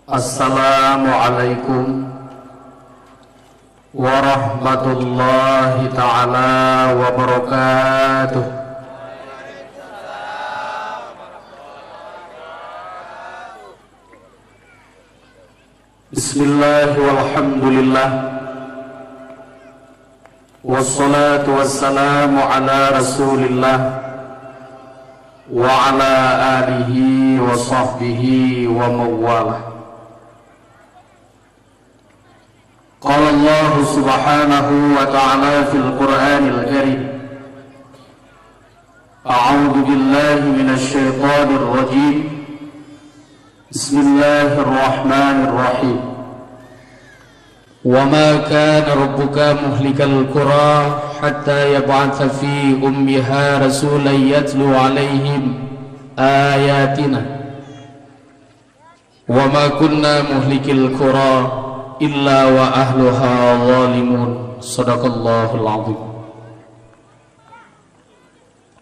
Assalamualaikum warahmatullahi ta'ala wabarakatuh. Bismillah walhamdulillah, wassalatu wassalamu ala rasulillah wa ala alihi wa sahbihi wa mawalah. Qala Allah subhanahu wa ta'ala fil Qur'anil Karim, a'udzu billahi minasy syaithanir rajim. Bismillahirrahmanirrahim. Wa ma kana rabbuka muhlikal qura hatta yab'atha fi ummiha rasulan yatlu 'alaihim ayatina. Wa ma kunna muhlikil qura illa wa ahluha zalimun. Sadaqallahul azim.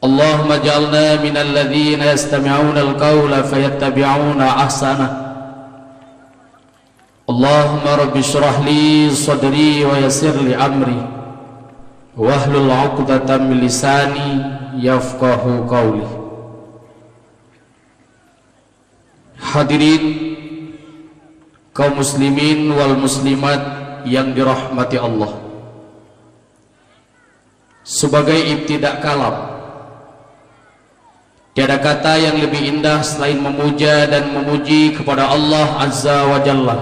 Allahumma ij'alna minal ladzina yastami'una al-qawla fayattabi'una ahsana. Allahumma rabbi shrah li sadri wa yassir li amri wahlul 'uqdatam min lisani yafqahu qawli. Hadirin kaum muslimin wal muslimat yang dirahmati Allah, sebagai ibtidak kalam, tiada kata yang lebih indah selain memuja dan memuji kepada Allah Azza wa Jalla,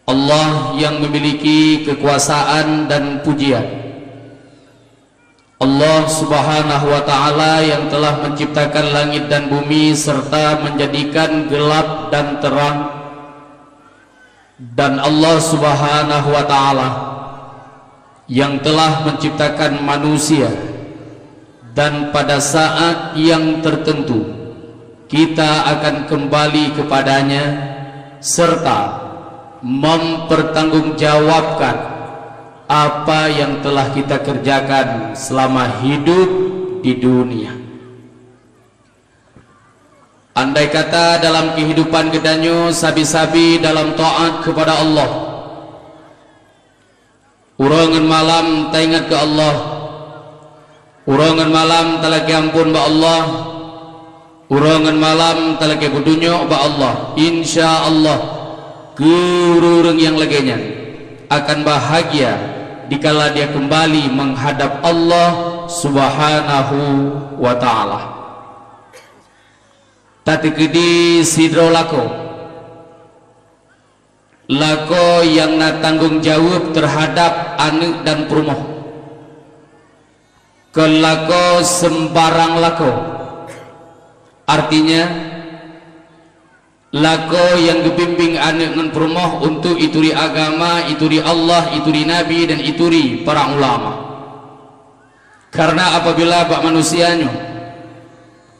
Allah yang memiliki kekuasaan dan pujian, Allah subhanahu wa ta'ala yang telah menciptakan langit dan bumi serta menjadikan gelap dan terang, dan Allah subhanahu wa ta'ala yang telah menciptakan manusia, dan pada saat yang tertentu kita akan kembali kepadanya serta mempertanggungjawabkan apa yang telah kita kerjakan selama hidup di dunia. Andai kata dalam kehidupan gedanyo sabi-sabi dalam taat kepada Allah, urangan malam taingat ke Allah, urangan malam talaki ampun ba Allah, urangan malam talaki budunyo ba Allah, insya Allah kurureng yang lagenya akan bahagia dikala dia kembali menghadap Allah subhanahu wa ta'ala. Tati kedi sidro lako yang na tanggung jawab terhadap anak dan perumah, kelako sembarang lako, artinya lako yang dibimbing anak dan perumah untuk ituri agama, ituri Allah, ituri Nabi, dan ituri para ulama. Karena apabila bak manusianya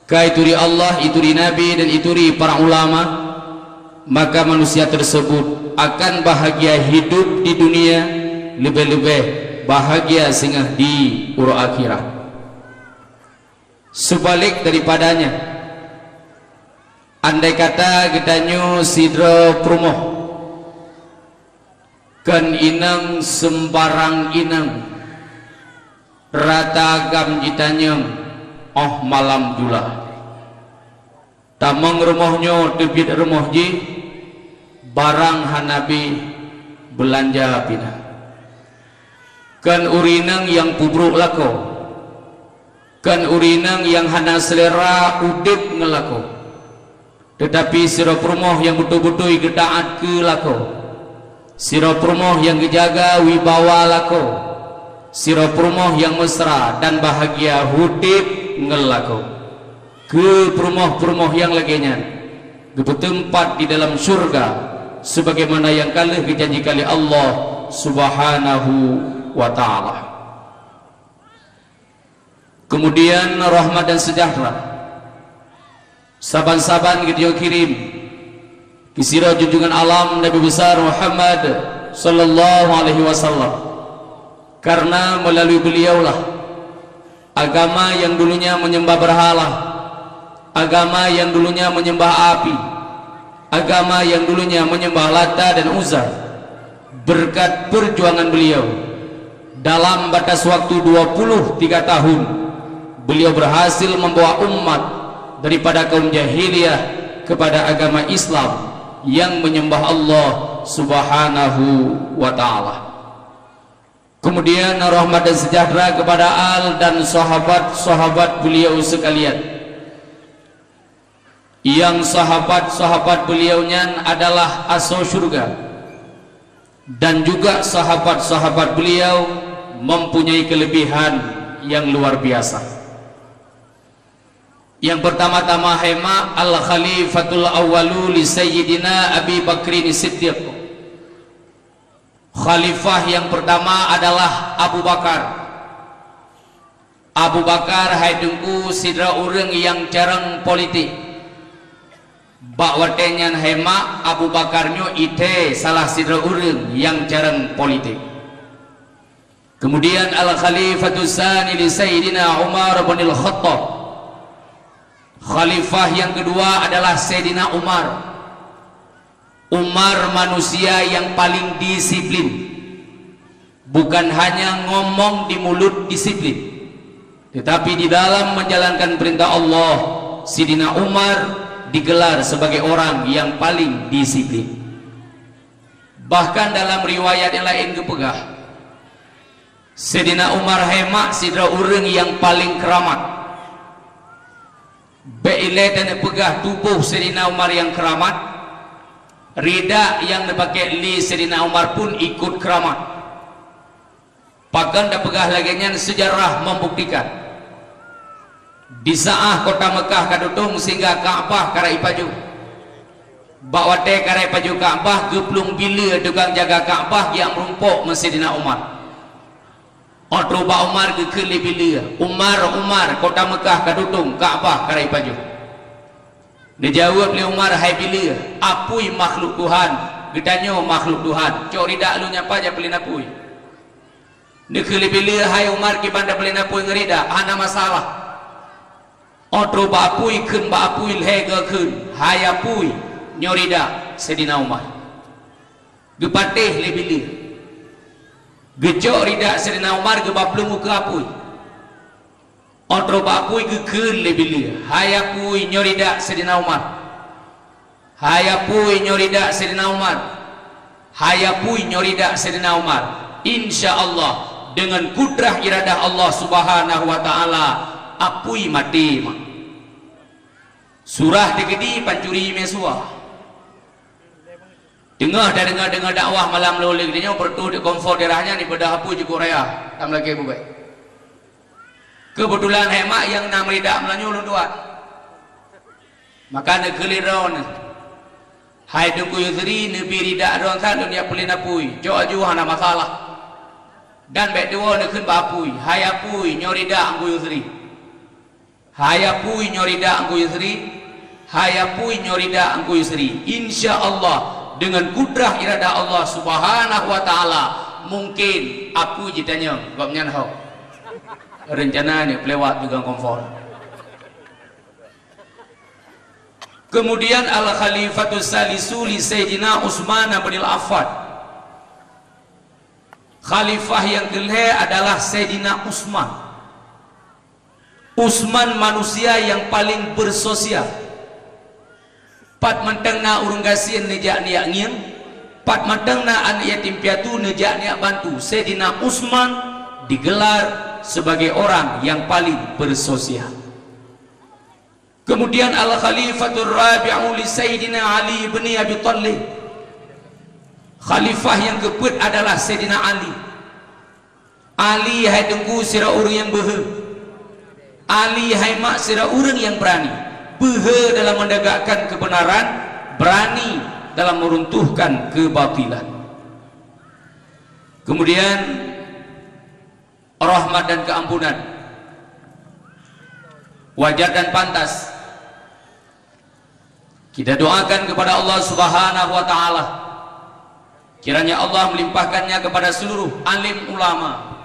ka ituri Allah, ituri Nabi, dan ituri para ulama, maka manusia tersebut akan bahagia hidup di dunia, lebih-lebih bahagia singgah di uru akhirat. Sebalik daripadanya, andai kata gedanyo sidro promoh kan inang sembarang inang rata agam jitanyang malam jula tamang rumahnya debit rumah ji barang hanabi belanja pina kan urinang yang pubruk lako, kan urinang yang hana selera udip ngelako. Tetapi siro permoh yang betul-betul gedaat ke lako, siro permoh yang gejaga wibawa lako, siro permoh yang mesra dan bahagia hudip ngelako, ke permoh-permoh yang laginya bertempat di dalam surga sebagaimana yang kalah dijanji kali Allah subhanahu wa ta'ala. Kemudian rahmat dan sejahtera saban-saban kita kirim kisira junjungan alam Nabi besar Muhammad sallallahu alaihi wasallam, karena melalui beliaulah agama yang dulunya menyembah berhala, agama yang dulunya menyembah api, agama yang dulunya menyembah Lata dan Uzza. Berkat perjuangan beliau dalam batas waktu 23 tahun, beliau berhasil membawa umat daripada kaum jahiliyah kepada agama Islam yang menyembah Allah Subhanahu wa ta'ala. Kemudian rahmat dan sejahtera kepada al dan sahabat-sahabat beliau sekalian. Yang sahabat-sahabat beliaunya adalah asal syurga, dan juga sahabat-sahabat beliau mempunyai kelebihan yang luar biasa. Yang pertama-tama hema al-khalifatul awwalu li sayyidina Abi Bakrin Siddiq. Khalifah yang pertama adalah Abu Bakar. Abu Bakar haidungku sidra urang yang jarang politik. Bakwatenyan hema Abu Bakarnyo ite salah sidra urang yang jarang politik. Kemudian al-khalifatul tsani li sayyidina Umar bin al-Khattab. Khalifah yang kedua adalah Sayyidina Umar. Umar manusia yang paling disiplin. Bukan hanya ngomong di mulut disiplin, tetapi di dalam menjalankan perintah Allah, Sayyidina Umar digelar sebagai orang yang paling disiplin. Bahkan dalam riwayat yang lain kepegah, Sayyidina Umar hemak sidra urang yang paling keramat. Beile dan pegah tubuh Sayyidina Umar yang keramat, rida yang dipakai li Sayyidina Umar pun ikut keramat. Bahkan dah pegah lagi sejarah membuktikan di saat kota Mekah kadutung sehingga Ka'bah karai paju. Bakwate karai paju Ka'bah geplung bila tukang jaga Ka'bah yang merumpuk Sayyidina Umar. Otro ba Umar ke bila Umar kota Mekah kadutung Ka'bah karai paju. Dia jawab le Umar, hai bila apui makhluk Tuhan, gedanyo makhluk Tuhan, cok rida lu nyapa aja pelin apui. Dia bila hai Umar ki banda pelin apui ngerida ana masalah. Otro ba apui keun ba apui lehega keun, hai apui nyorida Sayyidina Umar. Gepatih le bila gejok rida Sayyidina Umar ke baplung ke apui. Otro bapui ke keun le bila hayapui nyorida Sayyidina Umar. Hayapui nyorida Sayyidina Umar. Hayapui nyorida Sayyidina Umar. Insyaallah dengan kudrah iradah Allah Subhanahu wa taala apui mati mak. Surah digedi pancuri mesua. Dengar dakwah malam lalu dia bertu di komfort daerahnya di pada hapu je Korea tam lagi bubai. Kebetulan hemak yang nam rida melanyu ulun tuat. Maka ne kelirau ne. Hai dengku yudri ne birida doang kan dunia pelin apui. Jo ajuhan masalah. Dan bek dua ne keun bapui, hai apui nyorida angku yudri. Hai apui nyorida angku yudri. Hai apui nyorida angku yudri. Insyaallah dengan kudrah iradah Allah Subhanahu wa taala mungkin aku jitanya gopnya hau rencananya pelewat juga komfort. Kemudian al khalifatus salisu li sayyidina Utsman bin Affan. Khalifah yang kelima adalah Sayyidina Utsman. Utsman manusia yang paling bersosial. Pat mentang na urung gasien nejak niak ngiang, pat mentang na an yatim piatu nejak niak bantu. Sayyidina Utsman digelar sebagai orang yang paling bersosial. Kemudian al khalifatur rabi'u li Sayyidina Ali bin Abi Thalib. Khalifah yang keempat adalah Sayyidina Ali. Ali hai dengku sira urang yang behe. Ali hai mak sira urang yang berani. Behe dalam menegakkan kebenaran, berani dalam meruntuhkan kebatilan. Kemudian rahmat dan keampunan, wajar dan pantas kita doakan kepada Allah Subhanahu wa taala, kiranya Allah melimpahkannya kepada seluruh alim ulama,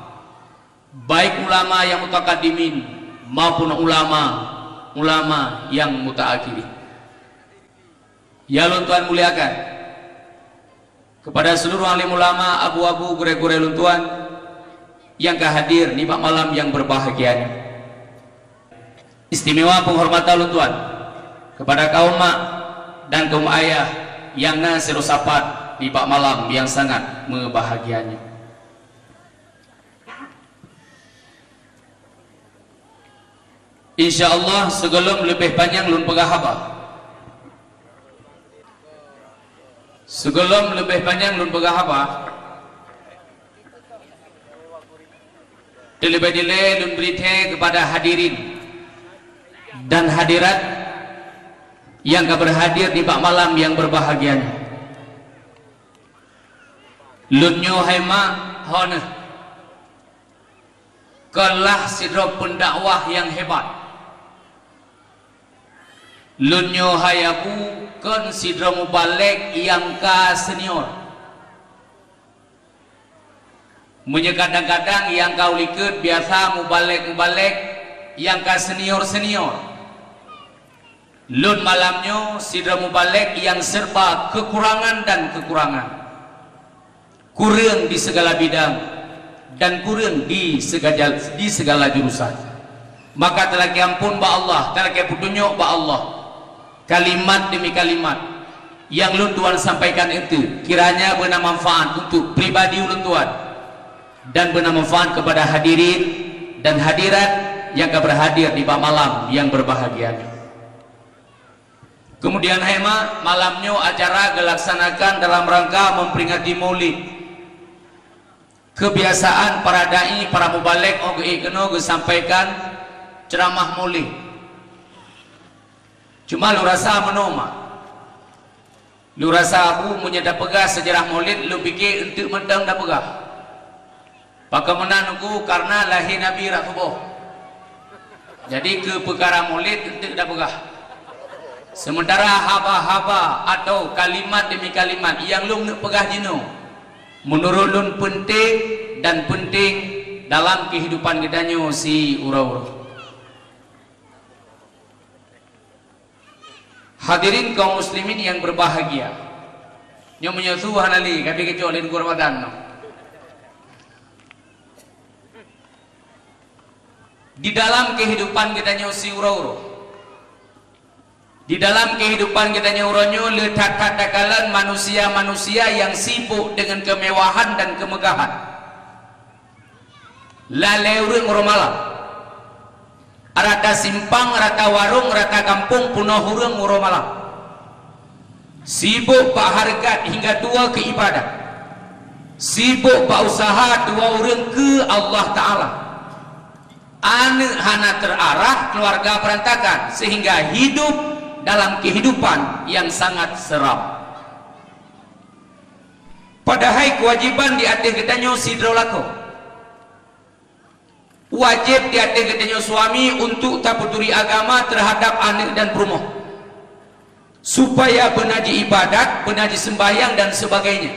baik ulama yang mutaqaddimin maupun ulama yang mutaakhirin. Ya luntuan muliakan kepada seluruh alim ulama, abu-abu, gure-gure luntuan yang kehadir di malam yang berbahagia ini. Istimewa penghormatan luntuan kepada kaum mak dan kaum ayah yang nasirusapat di malam yang sangat membahagianya. InsyaAllah sebelum lebih panjang lun pegahaba, sebelum lebih panjang lun pegahaba, dilebih-dilebih lun berita kepada hadirin dan hadirat yang berhadir di bak malam yang berbahagia. Lun nyo haima hone kelah sidro pendakwah yang hebat. Lun nyo hayaku kan sidro mubalek yang ka senior. Munya kadang-kadang yang kau likut biasa mubalek yang ka senior. Lun malamnya sidra mubalek yang serba kekurangan dan kekurangan, kurang di segala bidang dan kurang di segala jurusan. Maka telah ampun ba Allah, telah petunjuk ba Allah, kalimat demi kalimat yang lun tuan sampaikan itu kiranya benar manfaat untuk pribadi lun tuan dan benar manfaat kepada hadirin dan hadirat yang berhadir di malam yang berbahagia. Kemudian hema malamnya acara dilaksanakan dalam rangka memperingati Maulid. Kebiasaan para dai, para mubalek kena sampaikan ceramah Maulid. Cuma lu rasa menoma, lu rasa aku menyedap pegah sejarah Maulid, lu pikir untuk mendang dah pegah. Bagaimana aku karena lahir Nabi Rasulullah. Jadi ke perkara Maulid untuk dah pegah. Sementara haba-haba atau kalimat demi kalimat yang lun nak pegah jino, menurut lun penting dan penting dalam kehidupan kita nyo si ura-ura. Hadirin kaum muslimin yang berbahagia, nyo menyusu hanali kami kecuali di Ramadan no. Di dalam kehidupan kita nyo si ura-ura, di dalam kehidupan kita nyuronyo letak katakan manusia-manusia yang sibuk dengan kemewahan dan kemegahan. Laleur ngoromalam, rata simpang, rata warung, rata kampung punah hurung ngoromalam. Sibuk pak harkat hingga dua ke ibadah. Sibuk pak usaha dua orang ke Allah Ta'ala. Ane hana terarah keluarga berantakan sehingga hidup dalam kehidupan yang sangat seram. Padahal kewajiban di atas kita nyo sidro lako. Wajib di atas kita nyo suami untuk taputuri agama terhadap anak dan perumah, supaya benaji ibadat, benaji sembahyang dan sebagainya.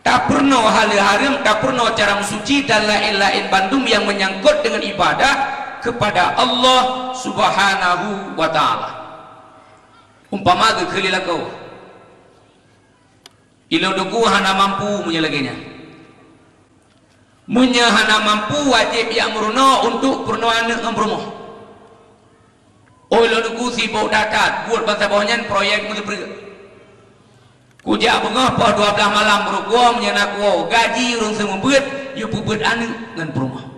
Tak pernah hal haram, tak pernah cara suci dan lain-lain bandung yang menyangkut dengan ibadah kepada Allah Subhanahu wa Ta'ala. Umpama ke kelila kau ilo duku hana mampu menyelaginya, munya hana mampu wajib yang meruno untuk pernuan rumah. Oh ilo duku sibuk datat buat bangsa bawahnya proyek mulai pergi kujak bengah pah 12 malam berugam menyenak gaji urung semua bet yu pubet anu ngan perumah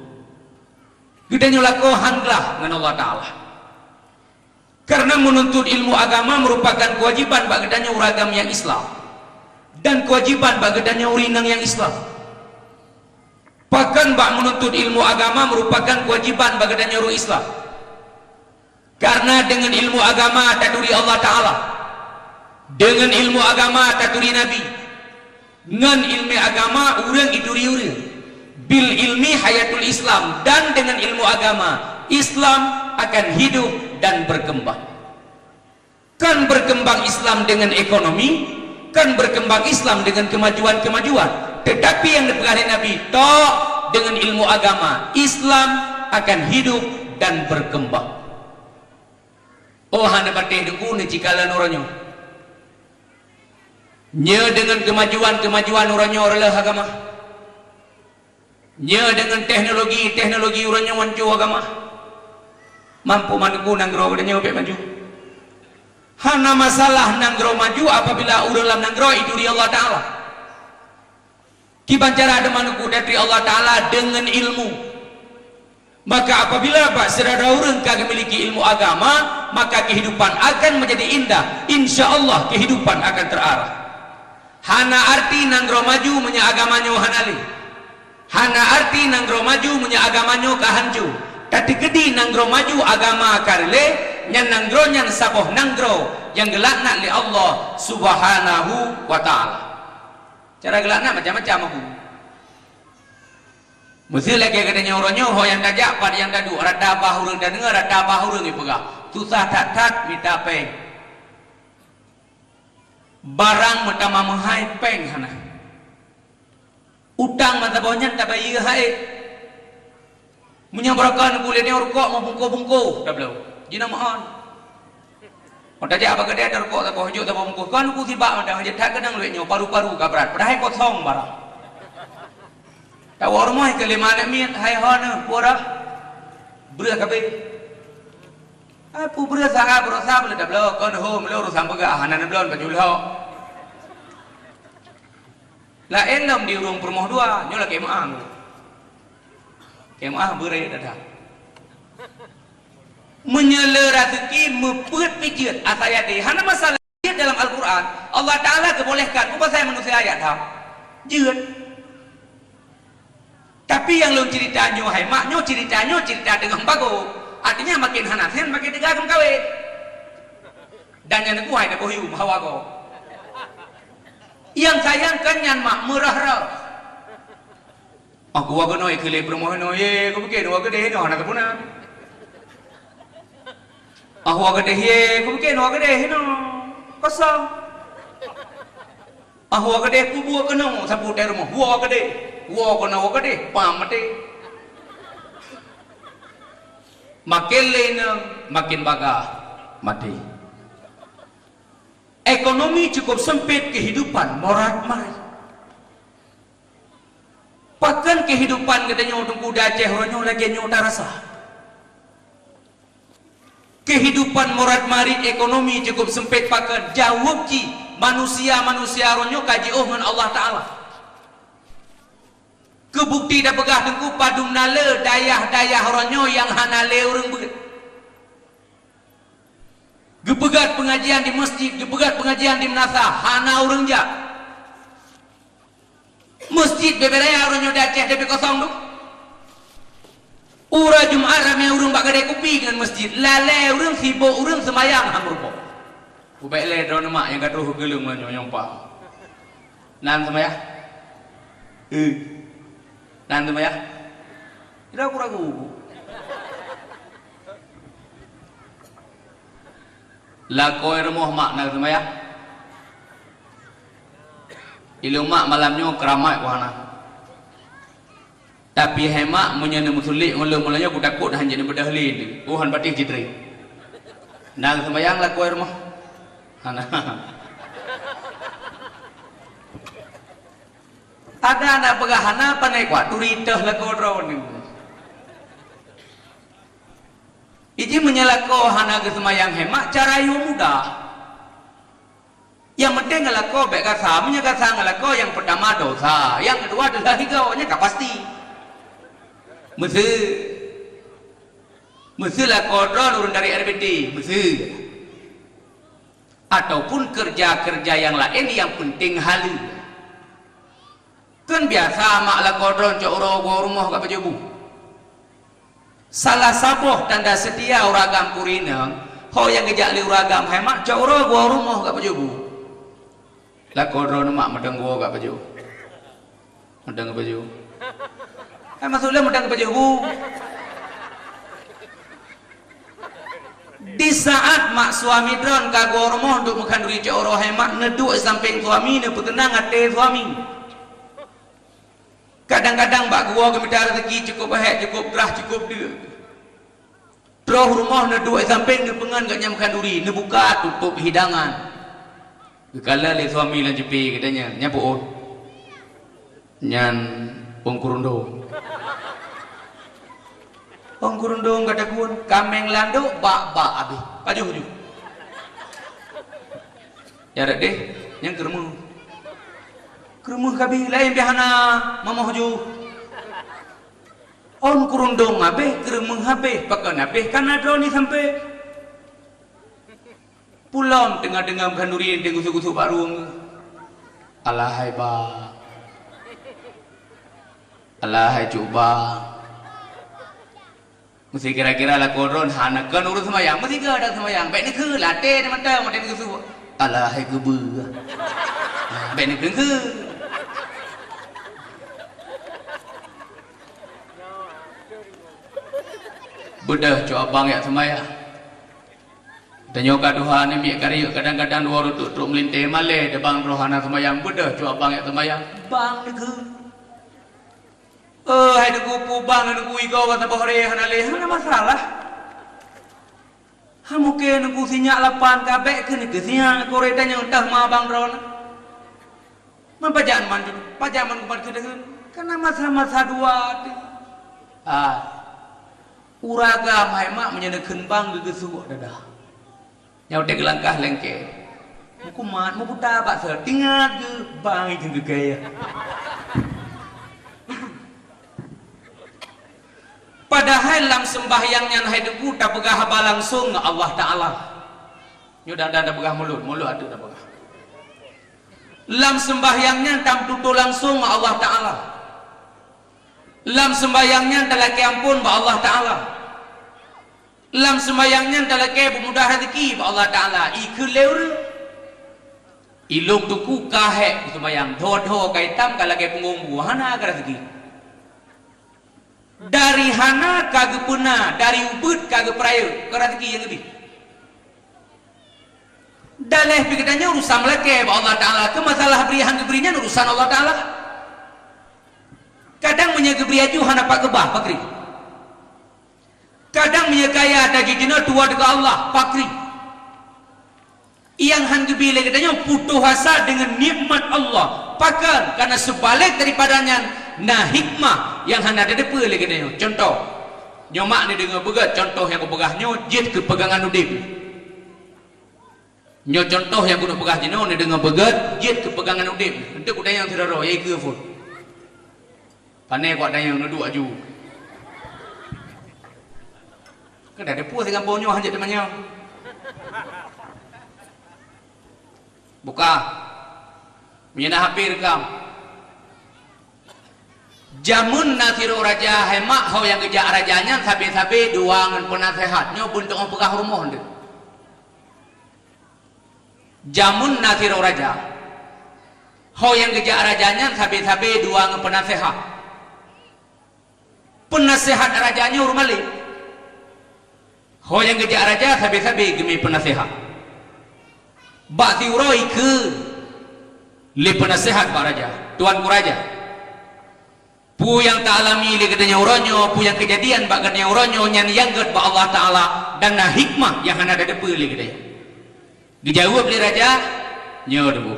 kita nyolako hanglah ngan Allah Ta'ala. Karena menuntut ilmu agama merupakan kewajiban bagedanya uragam yang Islam dan kewajiban bagedanya urinang yang Islam. Bahkan bak menuntut ilmu agama merupakan kewajiban bagedanya uru Islam. Karena dengan ilmu agama taturi Allah Ta'ala, dengan ilmu agama taturi Nabi, dengan ilmu agama urang iduri urang bil ilmi hayatul Islam, dan dengan ilmu agama Islam akan hidup dan berkembang. Kan berkembang Islam dengan ekonomi, kan berkembang Islam dengan kemajuan-kemajuan. Tetapi yang dipegang Nabi toh dengan ilmu agama Islam akan hidup dan berkembang. Oh hana bateh duku ni cikalan orangnya. nya dengan kemajuan orangnya oralah agama, nya dengan teknologi orangnya wancu agama, mampu manunggu nanggro kadanya opek maju. Hana masalah nanggro maju apabila udalam nanggro itu di Allah Ta'ala. Kibancara ada manunggu dari Allah Ta'ala dengan ilmu. Maka apabila Pak sedara orang kagak memiliki ilmu agama, maka kehidupan akan menjadi indah. Insya Allah kehidupan akan terarah. Hana arti nanggro maju menya agamanyo hanali. Hana arti nanggro maju menya agamanyo kahancu. Tapi gedi nanggro maju agama karle, nyan nanggro nyan saboh nanggro yang gelakna li Allah Subhanahu wa Ta'ala. Cara gelakna macam-macam aku. Mesti lagi katanya orangnya yang dajak pada yang dadu rada bahurung dan dengar rada bahurung ipega susah tak minta peng barang metama menghai peng hana utang mata bawahnya tak bayi hai menyambarakan kulitnya rokok mau bungku dah belum jina mohon dajak apa gede ada rokok tak hujung tak bungku kan ku tiba mandah hajat tak kenang luitnya paru-paru kabrat padahal kosong barang tak warmai kelima nak miat hai hana pura berat kabe apa berat sangat berusaha boleh dah belok kon ho melo urusan pegah hanan belon baju lo la elam di urung permoh dua nyola kemah berat dah menyela rezeki mepet pijat ayat ini hana masalah dalam Al-Quran Allah Ta'ala kebolehkan apa saya manusia ayat tau jeut. Tapi yang lu ceritanya hai maknyo cerita dengan bagus artinya makin hanasen makin digagem kawe dan yang aku hai dah bohiu bahawa ko yang sayangkan yang mak murah aku wago noi kele permohon noi aku bikin wago deh no anak puna aku wago deh aku bikin wago deh no kosong aku wago deh ku buat kenong sapu dari rumah wago deh wago deh pamate makin lena makin bagah mati ekonomi cukup sempit kehidupan morat-marit pakan kehidupan katanya untuk kuda aceh orangnya lagi nyota rasa kehidupan morat-marit ekonomi cukup sempit pakan jawab ki manusia orangnya kaji dengan Allah Ta'ala kebukti dah pegah tengku padung nala dayah orangnya yang hanale orang begitu gepegat pengajian di masjid gepegat pengajian di menasa hana orang jak masjid beberaya orangnya dah ceh tapi kosong tu ura Jumat ramai orang bak kedai kopi dengan masjid lale orang sibuk orang semayang hamrupo ubaik le drone mak yang kata gelung yang pak nan semayang nanti maya, tidak aku ragu. Lakoi rumah mak nanti maya, ilu mak malamnya keramai wahana. Tapi hemak menyana musulik mulanya aku takut hanya ni berdahli, uhan batih citri. Nanti maya lakoi rumah, hana. Ada anak pegahana panai kuat turitah lako drone ni. Iji menyalako hana kesemayang hemat cara yang mudah. Yang penting ngalako baik kasa, menyakasa ngalako yang pertama dosa, yang kedua adalah higaunya tak pasti. Mesti lako drone urun dari RBT, mesti. Ataupun kerja-kerja yang lain yang penting halu. Kan biasa mak lah kodron cok rumah kat pejabu. Salah saboh tanda setia uragam kurina. Ho yang kejak li uragam hemat cok rumah kat pejabu. Lah kodron mak medang gua kat pejabu. Medang kat pejabu. Maksudnya medang kat pejabu. Di saat mak suami dron kagak rumah untuk makan duri cok hemat neduk samping suami ne petenang ate suami. Kadang-kadang bak gua gemita rezeki cukup baik, cukup gerah, cukup dia. Terus rumah na dua samping ni pengan gak nyamkan duri, ni buka tutup hidangan. Kekala le suami lan jepi katanya nyapu on. Nyan ong kurundung. Ong kurundung kata kun kameng lando bak abi. Pajuh ju. Ya dak deh yang keremu. Keremu kabi lain bihana mamah ju. On kurundung abe keremu habe pakan abe kana droni sampai pulang tengah-tengah kanduri tengah gusu-gusu barung. Alahai ba. Alahai coba. Mesti kira-kira lah koron hanakan urus semayang. Mesti ke ada semayang. Baik ni ke latih ni mata gusu. Alahai gebe. Baik ni ke. Bedah cu abang ya semayang. Tanya kaduhan ni miak kari kadang-kadang dua rutut melintih malih de bang rohana semayang bedah cu abang ya semayang. Bang ni ke. Hai de kupu bang de ku igau kata bahare hanale hana masalah. Ha mungkin ku sinyak lapan kabek ke ni ke sinyak kore tanya entah ma bang ron. Man pajan man ku man ke kana masa-masa dua. Uraga mai mak menyenekeun bang gegesu dadah. Nyau teh langkah lengke. Muku mat muku tabak setingat ke bang jeung gegaya. Padahal dalam sembahyangnya hai debu tak pegah haba langsung Allah Taala. Nyo dah pegah mulut atuh dah pegah. Dalam sembahyangnya tam tutu langsung Allah Taala. Dalam sembahyangnya talaki ampun ba Allah Taala. Dalam sembahyangnya talaki pemudah rezeki ba Allah Taala. Ikeu leur. Ilung tuku kahe sembahyang tho kai tam kalake punggung buahana ka rezeki. Dari hana kage puna, dari ubud kage praya ka rezeki yang lebih. Daleh pikirnya urusan lake ba Allah Taala. Ke masalah berihan geberinya urusan Allah Taala. Kadang menyegebri aju hana pak gebah pakri. Kadang menyekaya dagi jina tua dekat Allah pakri. Yang han gebi le katanya putus asa dengan nikmat Allah. Pakan karena sebalik daripadanya nah hikmah yang hana ada depa le katanya. Contoh nyomak ni dengar begat contoh yang kubegah nyo jit kepegangan udip. Nyo contoh yang kuno pegah jino ni dengar begat jit kepegangan udip. Untuk kuda yang tidak roh yai ke pun. Panai kuat dayang duduk aju. Kan ada puas dengan ponyo hanya temannya. Buka. Menyana HP rekam. Jamun nasiru raja hemak hau yang kejak rajanya sabi-sabi duangan penasehatnya bentuk orang pegah rumah dia. Jamun nasiru raja hau yang kejak rajanya sabi-sabi duangan penasehat. Penasehat rajanya urmali. Ho yang gejak raja sabi-sabi gemi penasehat. Bak tiuroi ke le penasehat bak raja, tuan ku raja. Pu yang tak alami le katanya uronyo, pu yang kejadian bak katanya uronyo nyan yang get bak Allah Taala dan nah hikmah yang ada depa le katanya. Dijawab le raja, nyo debu.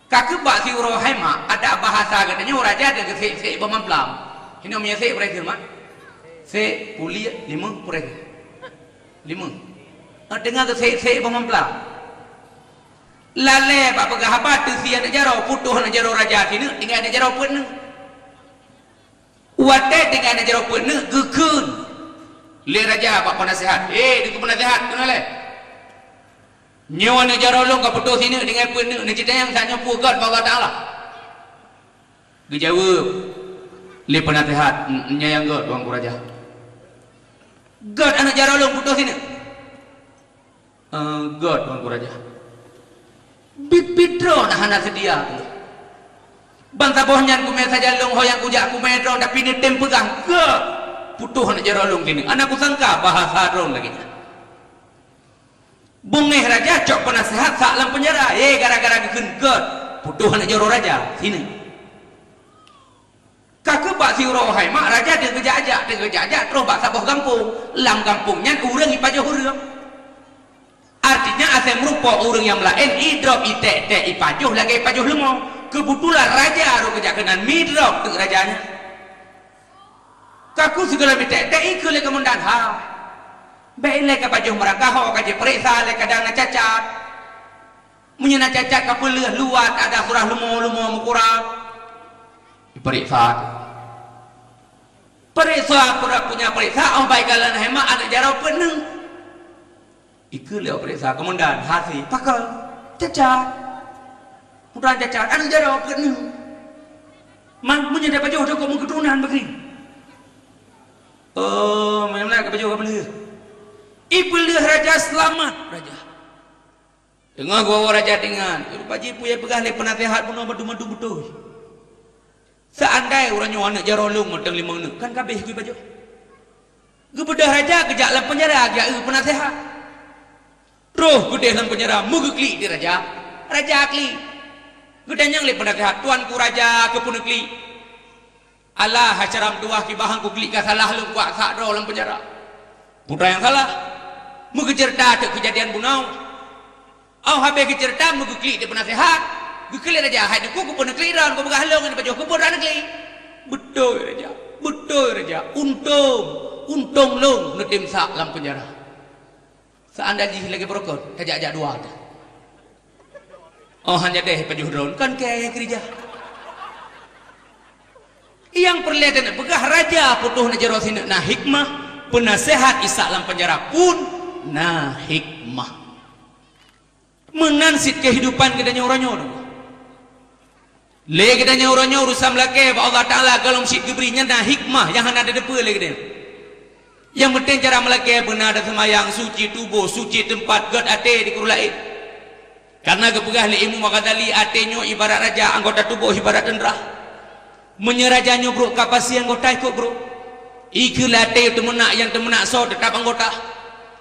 Kakek bak si uro hema ada bahasa katanya raja ada ke pemamplam. Ini omnya se berapa mak? Se pulia 5 per 5. Dengar ke se pemampla. Lale pak pegah apa tu sia nak jaro putuh nak jaro raja sini tinggal nak jaro pun. Wate tinggal nak jaro pun gekeun. Le raja pak penasehat. Di penasehat kenal le. Nyawa nak jaro long ka putuh sini dengan pun ni cerita yang saknya pugat Allah Taala. Dijawab le penasehat nyayang god tuan ku raja. God anak jaro long putus ini. God tuan ku raja. Bipitro nah hana sedia. Bangsa bohnya ku me saja long hoyang ku jak ku medro tapi ni tem pegang. God putus anak jaro long sini. Anak ku sangka bahasa ron lagi. Bungeh raja cok penasehat sak lam penjara. Gara-gara gekeun God putus anak jaro raja sini. Kakek bak si rohai mak raja dia kejajak terus bak saboh kampung lam kampungnya urang ipaja hurang artinya asal merupakan po orang yang lain idrop itek ipajuh lagi ipajuh lengo kebetulan raja ru kejakenan midrop tu rajanya kaku segala itek ikut le kemundan ha baik le kapajuh meraka ho kaje periksa le kadang na cacat menyena cacat kapeleuh luat ada surah lumo mukurang periksa pura punya periksa oh baik kalan hemat ada jarau penuh ikut lewat periksa kemudian hasil pakal cacat mudah cacat ada jarau penuh punya dapat jauh kau keturunan begini oh memang dapat jauh kapeleuh ipeleuh raja selamat raja dengar gua raja dengan paji punya pegah le penasehat pun madu betul seandai orang nyawa nak jarolong matang 5 nak kan kabeh kui baju gebedah raja kejak dalam penjara agak penasehat roh gede dalam penjara muga klik di raja klik gedanyang le penasehat tuanku raja ke pun klik Allah hacaram tuah ki bahang ku klik ka salah lu kuat sak ro dalam penjara putra yang salah muga cerita tak kejadian bunau au habe ke cerita muga klik di penasehat kekeli raja hai ku pun keliran ku berhalong di baju ku pun ada keli betul raja untung long netim sak dalam penjara seandainya lagi berokot tajak dua dah oh hanya deh baju drone kan kayak gereja yang perlihatkan begah raja putuh najaro sini nah hikmah penasehat isak dalam penjara pun nah hikmah menansit kehidupan kedanya orang-orang lagi tanya orangnya urusan lagi Allah Ta'ala kalau mesti diberinya nah hikmah yang ada depan lagi dia yang penting cara melaki benar ada semayang suci tubuh suci tempat God ate di kurulai karena kepegah li ilmu makadali atenyo ibarat raja anggota tubuh ibarat tentera menyerajanya bro kapasi anggota ikut bro ikilate temenak yang temenak so tetap anggota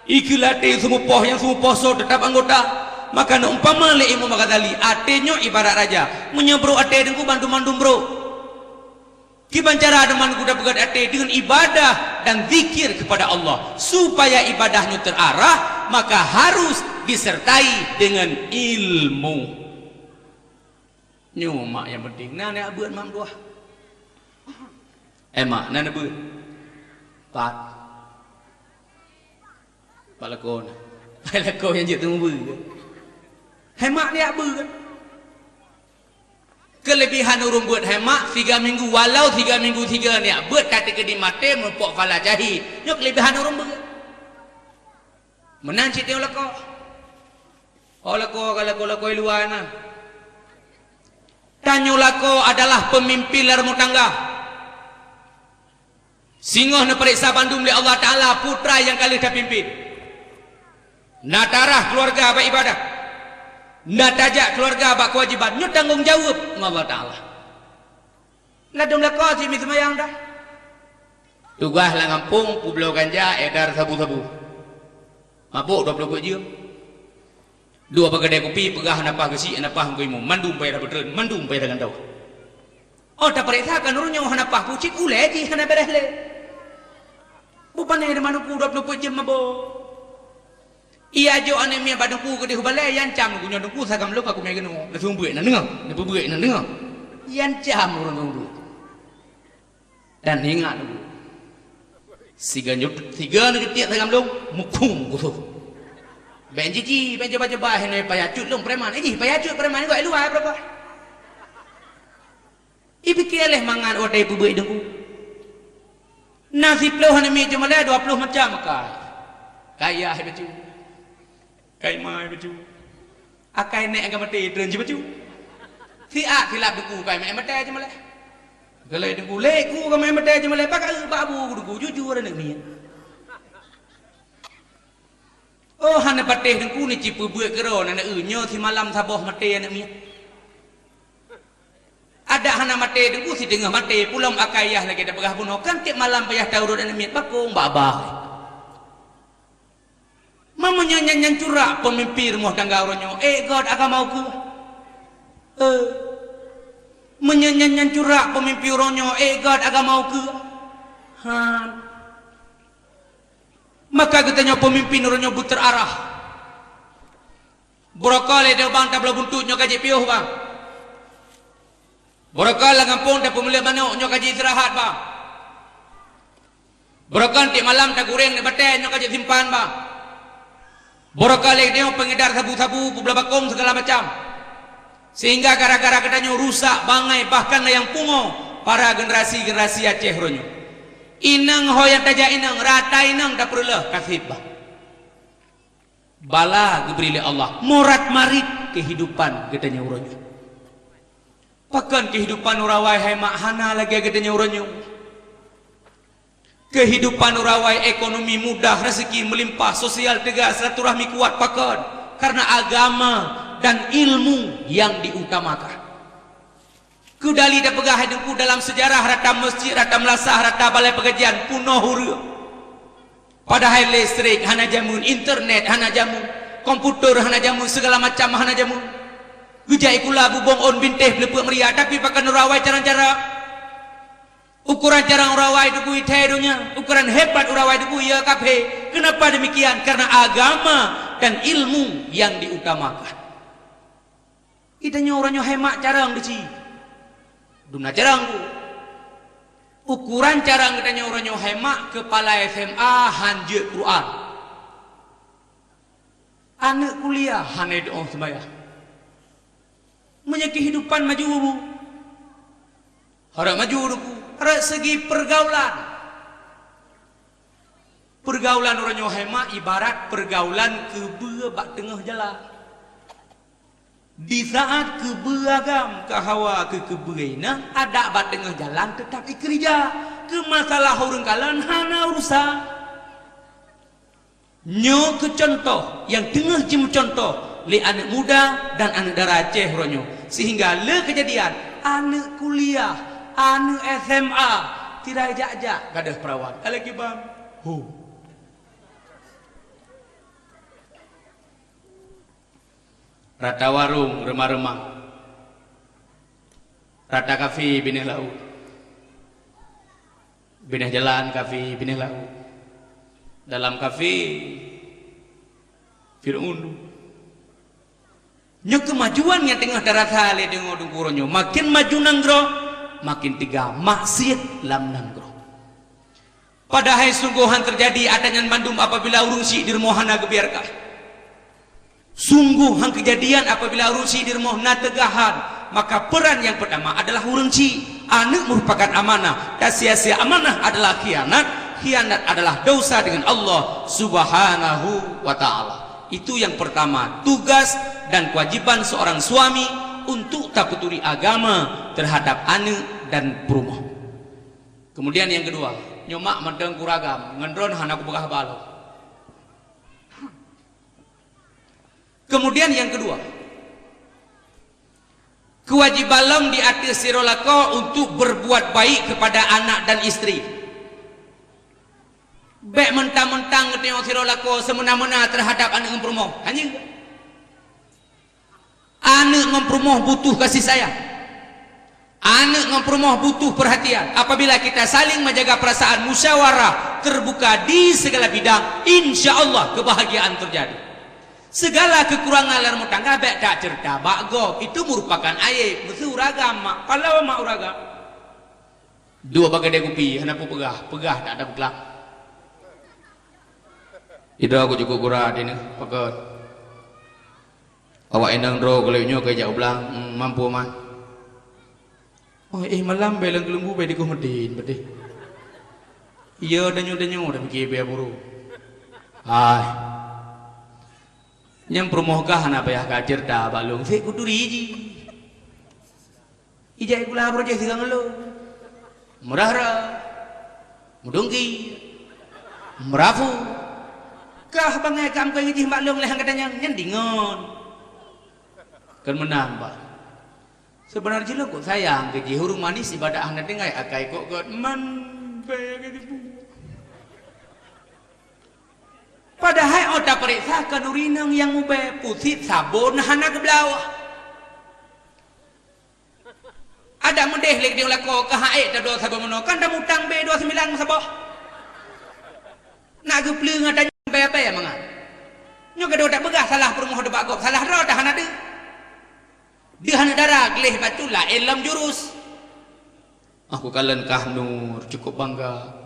ikilate semua poh yang semua poh so tetap anggota maka nak umpama le Imam Ghazali atenyo ibarat raja menyebro ate dengku bantu mandum bro kiban cara dengan kuda begat ate dengan ibadah dan zikir kepada Allah supaya ibadahnya terarah maka harus disertai dengan ilmu mak yang penting nana buat mam dua mak nana buat pat lakon yang je temu buat hemat dia apa kan kelebihan orang buat hemat 3 minggu walau 3 minggu 3 ni buat kata ke di mati mempok falah jahi ni kelebihan orang buat menang cik tengok lako kalau lako luar na tanya lako adalah pemimpin rumah tangga singoh na periksa bandung oleh Allah Ta'ala putra yang kali dah pimpin natarah keluarga apa ibadah nak tajak keluarga abak kewajiban nyu tanggung jawab dengan Allah Ta'ala ladung lakau si semayang dah tugas lah ngampung pulau ganja edar sabu-sabu mabuk 20 kok je 2 pagadai kopi pegah napah gesi napah ngoimu mandum payah betren mandum payah dengan tahu oh tak periksa kan urunnya napah pucik ule ji kana beres le bukan ni manuku 20 kok je mabuk iya jo anemia badungku ke di balai yang cam gunya dungku sagam lu aku mai genu la sumbuek na dengar ni bubuek na dengar yang cam urang dungku dan ingat dulu tiga ni tiap sagam lu mukum ku benji baca ni payacut lu preman payacut preman gua luar berapa ipikir leh mangan odai bubuek dungku nasib lu hanemi cuma le 20 macam kaya betul kai mai becu akai nek agak mati tren je becu si a silap duku kai mai mati je male galai duku le ku kai mai mati je male pak babu duku jujur nak ni oh hana pateh duku ni cipu buat kero nak nyo si malam saboh mati nak mi ada hana mati duku si tengah mati pulang akayah lagi dah pegah bunuh kan tiap malam payah taurut nak mi bakung babah mamanya nyanyan curak pemimpin rumah tangga orangnya God agak mau ke menyanyan curak pemimpin orangnya God agak mau ke maka katanya pemimpin orangnya buter arah Borokal dia bang tak boleh buntut nyo kaji piuh bang. Borokal lah kampung tak pemula manuk nyo kaji istirahat bang. Borokal tiap malam tak goreng nak batai nyo kaji simpan bang. Borokal dia pengedar sabu-sabu pula bakong segala macam. Sehingga gara-gara katanya rusak bangai bahkan yang pungo para generasi-generasi Aceh ronyo. Inang hoyan taja inang rata inang tak perlu kasih bah. Bala diberi Allah morat marit kehidupan katanya uronyo. Pakan kehidupan urawai hemak hana lagi katanya uronyo. Kehidupan urawai ekonomi mudah, rezeki melimpah, sosial tegas, silaturahmi kuat pakan karena agama dan ilmu yang diutamakan. Kudali dah pegah hidupku dalam sejarah rata masjid, rata melasah, rata balai pengajian punoh huru. Padahal listrik hana jamun, internet hana jamun, komputer hana jamun, segala macam hana jamun. Gejai kula bubong on binteh belepuk meriah, tapi pakai urawai cara-cara. Ukuran jarang urawai duku itedunya, ukuran hebat urawai duku ya kape. Kenapa demikian? Karena agama dan ilmu yang diutamakan. Itanya orangnya hemat carang dici. Duna carang tu. Ukuran carang katanya orangnya hemat kepala SMA hanje Quran. Anak kuliah hanya doa sembahyang. Menyaki kehidupan maju bu. Harap maju duku. Harap segi pergaulan. Pergaulan orangnya hemat ibarat pergaulan kebua bak tengah jalan. Di saat keberagam kehawa ke keberina ada bat tengah jalan tetapi kerja ke masalah orang kalan hana urusan nyo ke contoh yang tengah jem contoh li anak muda dan anak darah Aceh ronyo sehingga le kejadian anak kuliah anak SMA tidak ajak-ajak gadah perawat lagi bang rata warung remah-remah, rata kafe binih laut, binih jalan kafe binih laut, dalam kafe Fir'aun. Nyo kemajuan yang tengah darat hale dengan dungkuronyo, makin maju nanggro, makin tiga maksiat lam nanggro. Padahal sungguhan terjadi adanya mandum apabila urung si dirmohana kebiarkah. Sungguh hang kejadian apabila urusi dirmoh na tegahan maka peran yang pertama adalah urunci anak merupakan amanah dan sia-sia amanah adalah khianat khianat adalah dosa dengan Allah subhanahu wa ta'ala. Itu yang pertama tugas dan kewajiban seorang suami untuk taputuri agama terhadap anak dan perumah. Kemudian yang kedua nyomak mendeng kuragam ngendron hana kubegah balo. Kemudian yang kedua, kewajiban di atas sirolako untuk berbuat baik kepada anak dan istri. Bek mentang-mentang ketengok sirolako semena-mena terhadap anak ngemprumoh. Hanya anak ngemprumoh butuh kasih sayang. Anak ngemprumoh butuh perhatian. Apabila kita saling menjaga perasaan musyawarah terbuka di segala bidang, insya Allah kebahagiaan terjadi. Segala kekurangan dalam tangga bek tak cerita bagok itu merupakan aib mesti uragam mak kalau mak uragam dua bagai dia kupi hendak pegah tak ada pegelak itu aku cukup kurang ini pakai awak endang ro kelihnya ke jauh belang mampu mah oh malam belang kelembu be di kumedin bedih iya danyu dah pikir biar buru hai yang promohkah anak payah kacer dah balung saya kuturi iji ijai kula projek sigang lo murah mudungki merafu kah bangai kam kau iji balung lehang katanya nyendingon kan menambah sebenarnya lo kok sayang keji hurung manis ibadah anak dengai akai kok man payah gitu. Padahal otak periksa ke nurinang yang mube putih sabun hana ke belawah. Ada mendeh lek dia lako ke hae ta do sabun mono kan dah mutang B29 sabah. Nak ke pleung ada be apa ya mangan. Nyo ke do tak begah salah perumuh de bagok salah ro tak geleh batu lah elam jurus. Aku kalian kah Nur cukup bangga.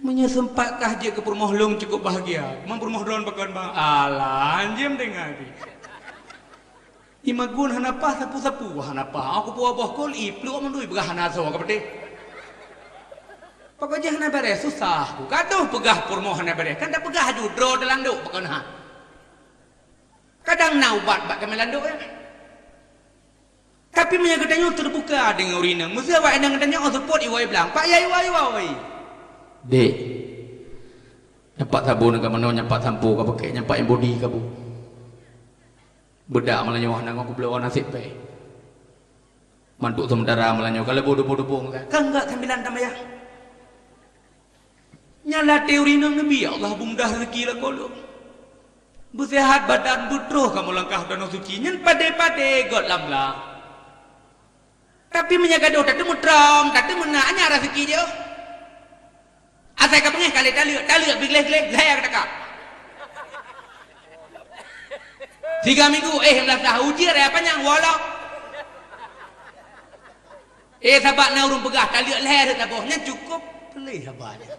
Menyesempatkah dia ke permoh long cukup bahagia. Mempermoh don bakan bang. Alah anjem dengar di. Imagun hanapa sapu-sapu hanapa. Aku puah boh kol iplu amandui begah hanaso kapete. Pokoknya hana beres susah. Ku katuh pegah permoh hana beres. Kan tak pegah judro dalam duk bakan ha. Kadang naubat bak kami landuk ya. Tapi punya katanya terbuka dengan urina. Mesti awak yang katanya on support iwai bilang, Pak Yai wai. Dek, nyampak sabu nak mana nyampak sampo kau pakai nyampak yang body kau. Bedak malah nyawa nang aku belawan nasib pe. Mantuk sementara malah nyawa kalau bodoh-bodoh pun kan enggak sambilan tamaya. Nyala teori nang nabi Allah bumdah rezeki lah kau. Bersehat badan butroh kamu langkah danau suci nyen pade-pade god lamla. Tapi menjaga doa tu mutrong, tak tu menanya rezeki dia. Asal kau pengeh kali tali bigleh-gleh saya kata. 3 minggu hendak dah ujian apa yang walak. Sahabat na urung pegah tali leher tak bohnya cukup pelih sahabatnya.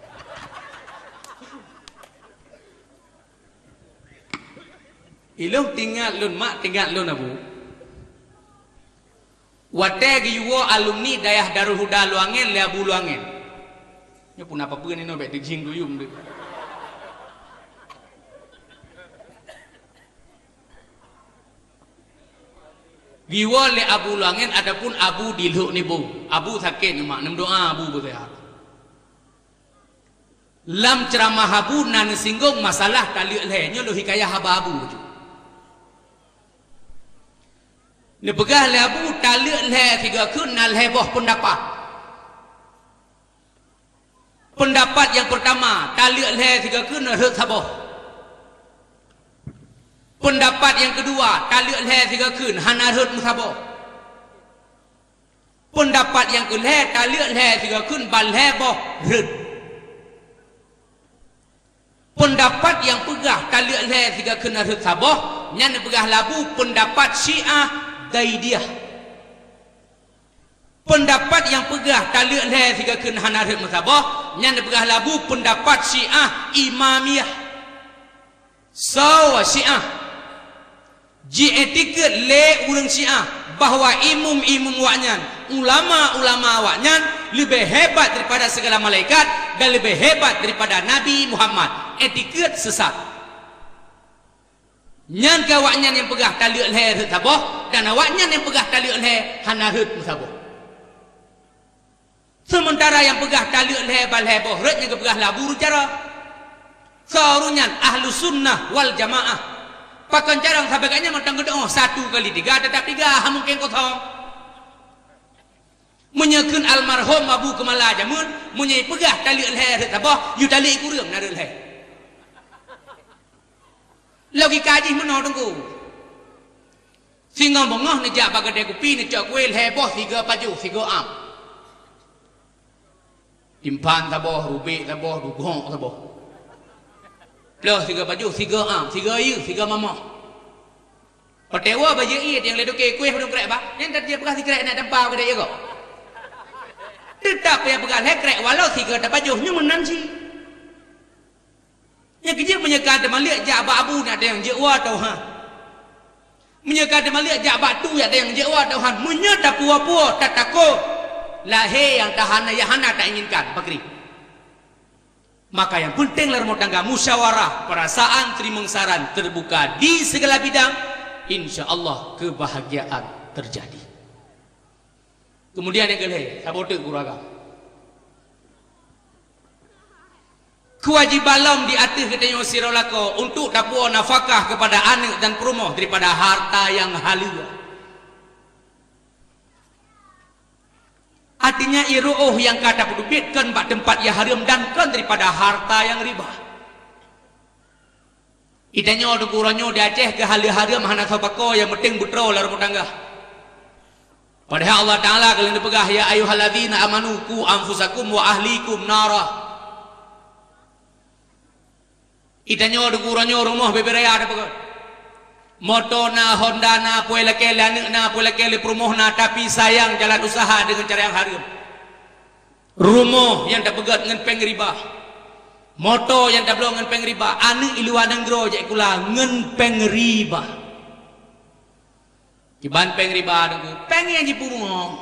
Ilung tinggal lun mak tinggal lun abu. Wate giwo alumni dayah Darul Huda Luangen le Abu Luangen. Nya pun apa pun ni no bet dijing duyung de. Giwo le Abu Luangen adapun Abu diluk ni bu. Abu sakit ni mak nem doa Abu bersehat. Lam ceramah Abu nan singgung masalah tali le nya lo hikayah Abu tu. Ni begah le Abu tali le 3 kun nal heboh pendapat. Pendapat yang pertama, tali le 3 kun rut saboh. Pendapat yang kedua, tali le 3 kun hana rut saboh. Pendapat yang kedua, tali le 3 kun bal heboh rut. Pendapat yang pegah tali le 3 kun rut saboh, nyan pegah labu pendapat Syiah Daidiyah. Pendapat yang pegah tali le 3 kun hanarit musabah nyan pegah labu pendapat Syiah Imamiyah. So Syiah ji etiket le urang Syiah bahawa imum-imum waknyan, ulama-ulama waknyan lebih hebat daripada segala malaikat dan lebih hebat daripada Nabi Muhammad. Etiket sesat. Nyan ke awaknya yang pegah tali leher sabah dan awaknya yang pegah tali leher hanarut musabah. Sementara yang pegah tali leher bal heboh retnya ke pegah labur cara. Seorangnya ahlu sunnah wal jamaah. Pakan jarang sabaganya mentang gedong 1 kali 3 tetap 3 mungkin kosong. Menyekun almarhum Abu Kemala Jamun menyai pegah tali leher sabah yu tali kurang narut leher. Logika ji mana tunggu. Singa bongah ni jak bagade kopi ni cak kuil heboh 3 baju 3 am. Timpan taboh, rubik taboh, dugong taboh. Plus 3 baju 3 am, 3 ayu, 3 mama. Patewa baju id yang le doke kuih belum krek ba. Yang tadi pegah si krek nak tempau gede je ko. Tetap yang pegah le krek walau 3 tak baju nya menan si. Yang kecil menyekat malik jak abu nak ada yang jewa tau ha. Menyekat malik jak batu ada yang jewa tau ha. Menyata puah-puah tak takut. Lahir yang tahan yang hana tak inginkan bakri. Maka yang penting lah rumah tangga musyawarah, perasaan, terima saran terbuka di segala bidang, insya-Allah kebahagiaan terjadi. Kemudian yang kedua, sabote kuragam. Kewajiban di atas katanya sirolako untuk dapur nafkah kepada anak dan perumah daripada harta yang halal. Artinya iruh yang kata pendudukkan bak tempat yang haram dan kan daripada harta yang riba. Itanya ada kurangnya di Aceh ke hal haram hana sabako yang penting butro lah rumah tangga. Padahal Allah Taala kalau dipegah ya ayyuhalladzina amanu qu anfusakum wa ahlikum nara. Itanya ada kurangnya rumah beberaya ada pegawai. Motona, Hondana, puelakele, anakna, puelakele, perumohna, tapi sayang jalan usaha dengan cara yang haram. Rumah yang tak pegat dengan peng riba. Motor yang tak belum dengan peng riba. Anak iluan negro je kula dengan peng riba. Kiban peng riba dengan peng yang jipumo.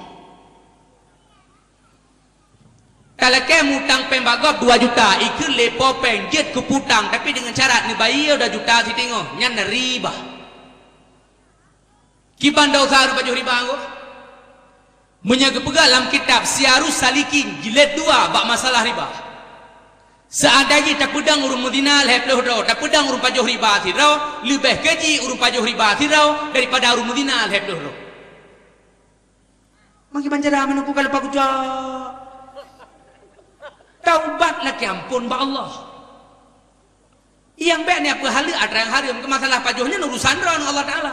Kalau kamu utang peng bagop 2 juta, ikut lepo peng jet ke putang, tapi dengan syarat ni bayar 2 juta si tengok, nyan riba. Kiban dah usaha baju riba aku. Menyaga pegang dalam kitab Siarus Salikin jilid 2 bab masalah riba. Seadanya tak pedang urun Madinah leploh ro, tak pedang urun pajuh riba tirau, lebih gaji urun pajuh riba tirau daripada urun Madinah leploh ro. Maki banjara menunggu kalau pak uja. Taubatlah ke ampun ba Allah. Yang baik ni apa hal ada yang haram ke masalah pajuhnya urusan ron Allah Taala.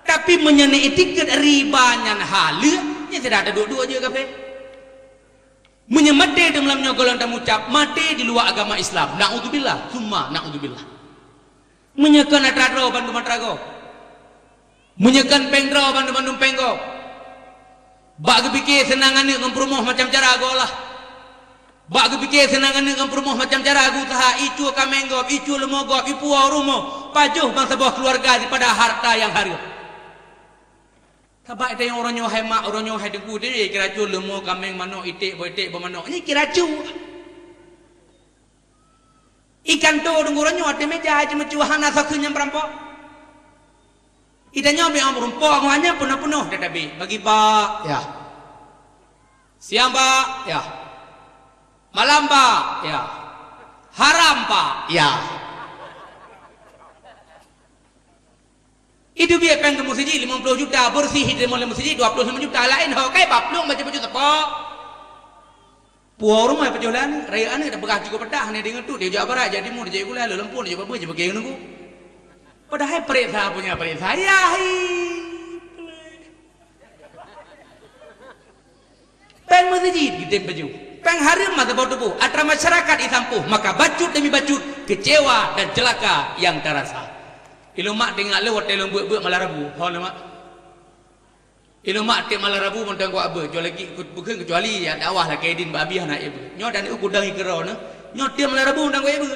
Tapi menyenai tiket ribanya halnya tidak ada dua-dua je kafe. Menyemati dalam nyogolan dan ucap mati di luar agama Islam. Naudzubillah, summa naudzubillah. Menyekan atrado bandu matrago. Menyekan pengro bandu penggo. Bak fikir senangan ni ngompromoh macam cara agolah. Bak fikir senangan ni ngompromoh macam cara agu taha icu kamenggo, icu lemogop, ipu rumo, pajuh bangsa sebuah keluarga daripada harta yang haram. Sebab ada yang orang nyohai mak, orang nyohai dengku dia kira cu lemo kameng mano itik bermano. Ini kira cu. Ikan tu dengku orang nyoh ada meja aja mencuhana sakunya perampok. Ida nyoh biang perampok hanya penuh-penuh tetapi bagi pak ya. Siang pak ya. Malam pak ya. Haram pak ya. Itu biar peng ke masjid 50 juta bersih hidrat oleh masjid 25 juta lain hokai baplung macam baju tepok. Puau rumah perjalanan rayaan ada bekas cukup pedah ni dengan tu dia jawab berat jadi mu dia gula lempun dia apa je bagi nunggu. Padahal perintah punya perintah ya peng masjid kita baju. Peng haram mata bau tubuh antara masyarakat ditampuh maka bacut demi bacut kecewa dan celaka yang terasa. Ilu mak tengok lewat telung buat malam Rabu. Hol mak. Ilu mak tengok malam Rabu pun tengok apa. Jual lagi bukan kecuali ya dakwah lah kaidin babi anak ibu. Nyo dan ibu kudang ikro na. Nyo tiap malam Rabu tengok ibu.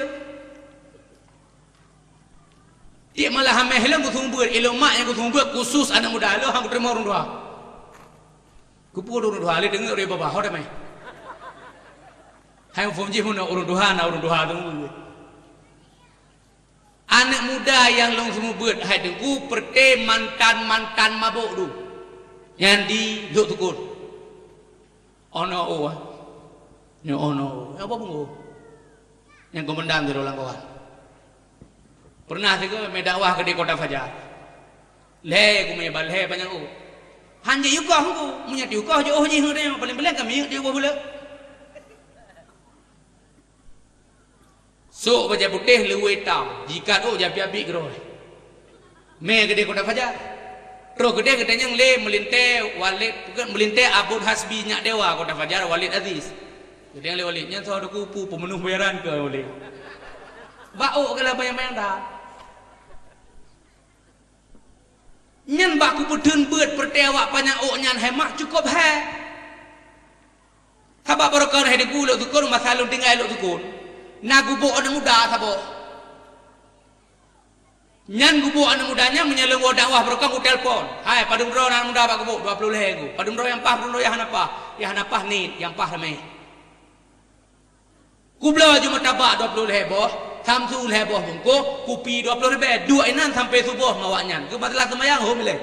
Tiap malam hamil hilang kutung buat. Ilu mak yang kutung buat khusus anak muda. Ilu hang terima orang dua. Kupu orang dua. Ilu dengar orang bapa. Hol dah mai. Hang fomji pun orang dua tunggu. Anak muda yang long semua buat hai dengku perte mantan mabuk tu yang di duk tukun ono oh nyo ono apa pun yang komandan di orang kawan pernah juga medawah ke di kota Fajar le ku mebal he banyak hanya yukoh ku munya yukoh je oh je hang paling kami dia boleh so baca putih lewe hitam jika tu jadi api geroi me gede kota Fajar terus gede yang le melinte walid bukan melinte abud hasbi nyak dewa kota Fajar walid aziz gede yang le walidnya so ada kupu pemenuh bayaran ke oleh bau kalau bayang-bayang dah nyan bak kupu dun beut pertewa banyak nyan hemat cukup he habak barokah he deku lo tukun masalun tinggal lo tukun na gubuk anak muda sabo nyan gubuk anak mudanya menyeleng dakwah berkah ku telpon hai padum ro anak muda pak gubuk 20 legu padum ro yang pah padum ro yang hanapah ni yang pah rame kubla cuma tabak 20 leboh samsu leboh bungku kupi 20 lebih dua inan sampai subuh ngawaknya ke masalah semayang ho milih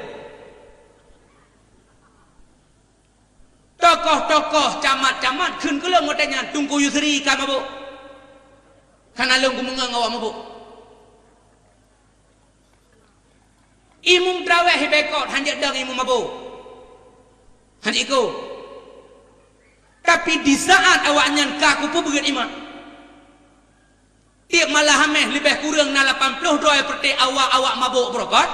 tokoh-tokoh camat-camat keun keleng ngotenya tungku yusri ka mabuk karena lu ngomong ngawak mabuk imum traweh hibekot hanjak dang imum mabuk hanjak ikut tapi di saat awaknya kaku pun begitu iman tiap malah hameh lebih kurang na 82 perti awak mabuk berokot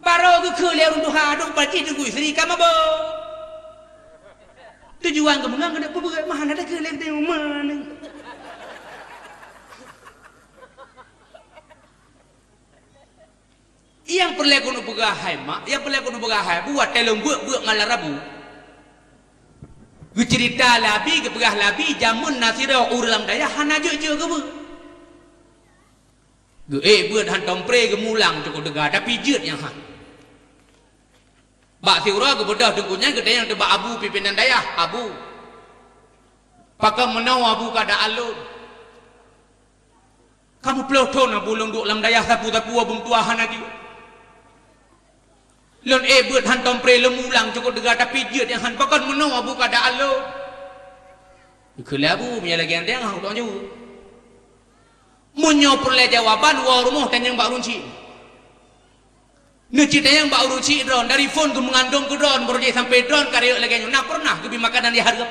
baru ke liar untuk hadung pasti tunggu istri ka mabuk tujuan kemenang kena pun begitu mana ada ke liar di mana yang perlu kono begahai mak yang perlu kono begahai buat telung buat malam Rabu gue cerita labi ke pegah labi jamun nasira uram daya hana je ke bu gue buat han tompre ke mulang cukup dega tapi jut yang han bak tiura ke bedah dengkunya gede yang tebak abu pimpinan daya abu pakai menau abu kada alun kamu peloton na bulung duk lam daya sapu-sapu abung tuahan lagi lon buat han tompre lemulang cukup dega tapi jut yang han pakai menau abu kada alun ikula abu punya lagi yang dia ngau tu munyo perle jawaban wa rumah dan yang baru ci cerita yang baru ci drone dari phone ke mengandung ke drone baru sampai drone karya lagi nak pernah ke makanan di harga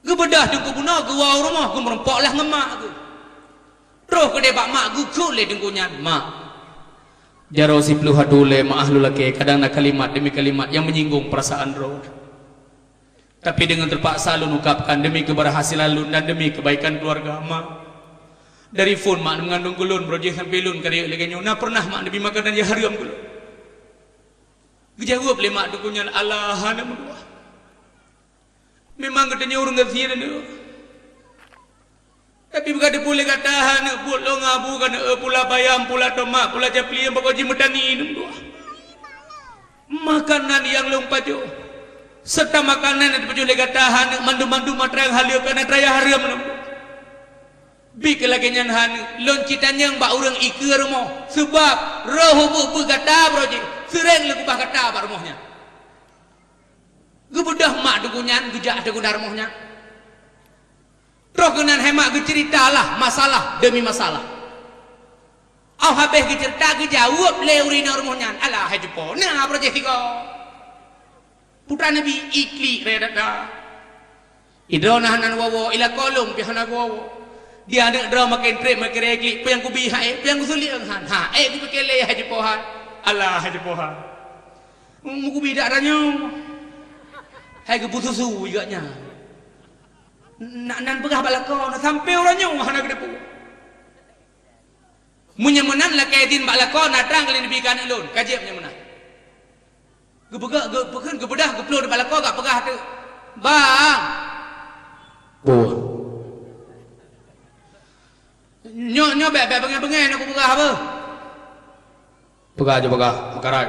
ke bedah dengku bunuh ke wa rumah ke merempok lah ngemak ke terus ke debak mak ke kule dengkunya mak jaro si peluh hadule ma ahlu laki kadang nak kalimat demi kalimat yang menyinggung perasaan drone tapi dengan terpaksa lu ungkapkan demi keberhasilan lu dan demi kebaikan keluarga mak dari phone mak mengandung gulun projek sampai lun karya lagi nak pernah mak nabi makanan ya haram gulun dijawab le mak dukunyan Allah hana mudua memang katanya orang ngasiran tu tapi bukan boleh kata hana buat lo ngabu kan pula bayam pula tomak pula japli yang bapak jimetani ini mudua makanan yang lompaju serta makanan yang dipaju le kata hana mandu-mandu matrang halio kana traya haram mudua bik lagi nyan han lon citanya mbak orang ikir rumah sebab roh bu kata broje sering lagu bah kata pak rumahnya gebedah mak dukunyan gejak dukunar rumahnya roh kenan hemak ceritalah masalah demi masalah au habis cerita gejawab leurina rumahnya alah hajepo nah broje tiko putra nabi ikli redada idrona hanan wawo ila kolum pihana wawo dia ada drama makin trip makin regli yang ku bihai yang ku sulit han ku pakai le haji pohan Allah haji pohan ku bidak ranyo hai ku pususu iganya nan pegah balakon sampai orangnya hana gede pu munyemenan la kaidin balakon atrang kali dibikan alun kajib menyemenan ku pegah ku bedah ku pelur balakon gak pegah tu bang nyo bebek bengen aku pegah apa pegah aja pegah makarai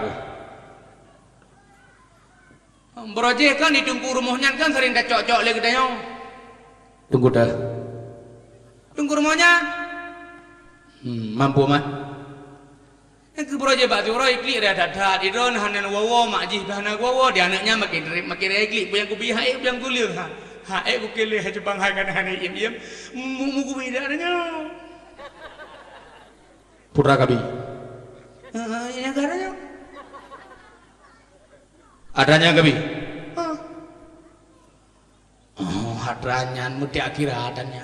aku broje kan ditunggu rumahnya kan sering dah cok-cok lagi dah tunggu dah tunggu rumahnya mampu mat ke broje bak juro ikli dah dadat idon hanan wawo makji bahana wawo dia anaknya makin ikli yang ku bihai yang ku liur ku kele haji bang hakan hanai im mu ku bida adanya putra kabi ini agaranya adanya kabi adanya mesti akhir adanya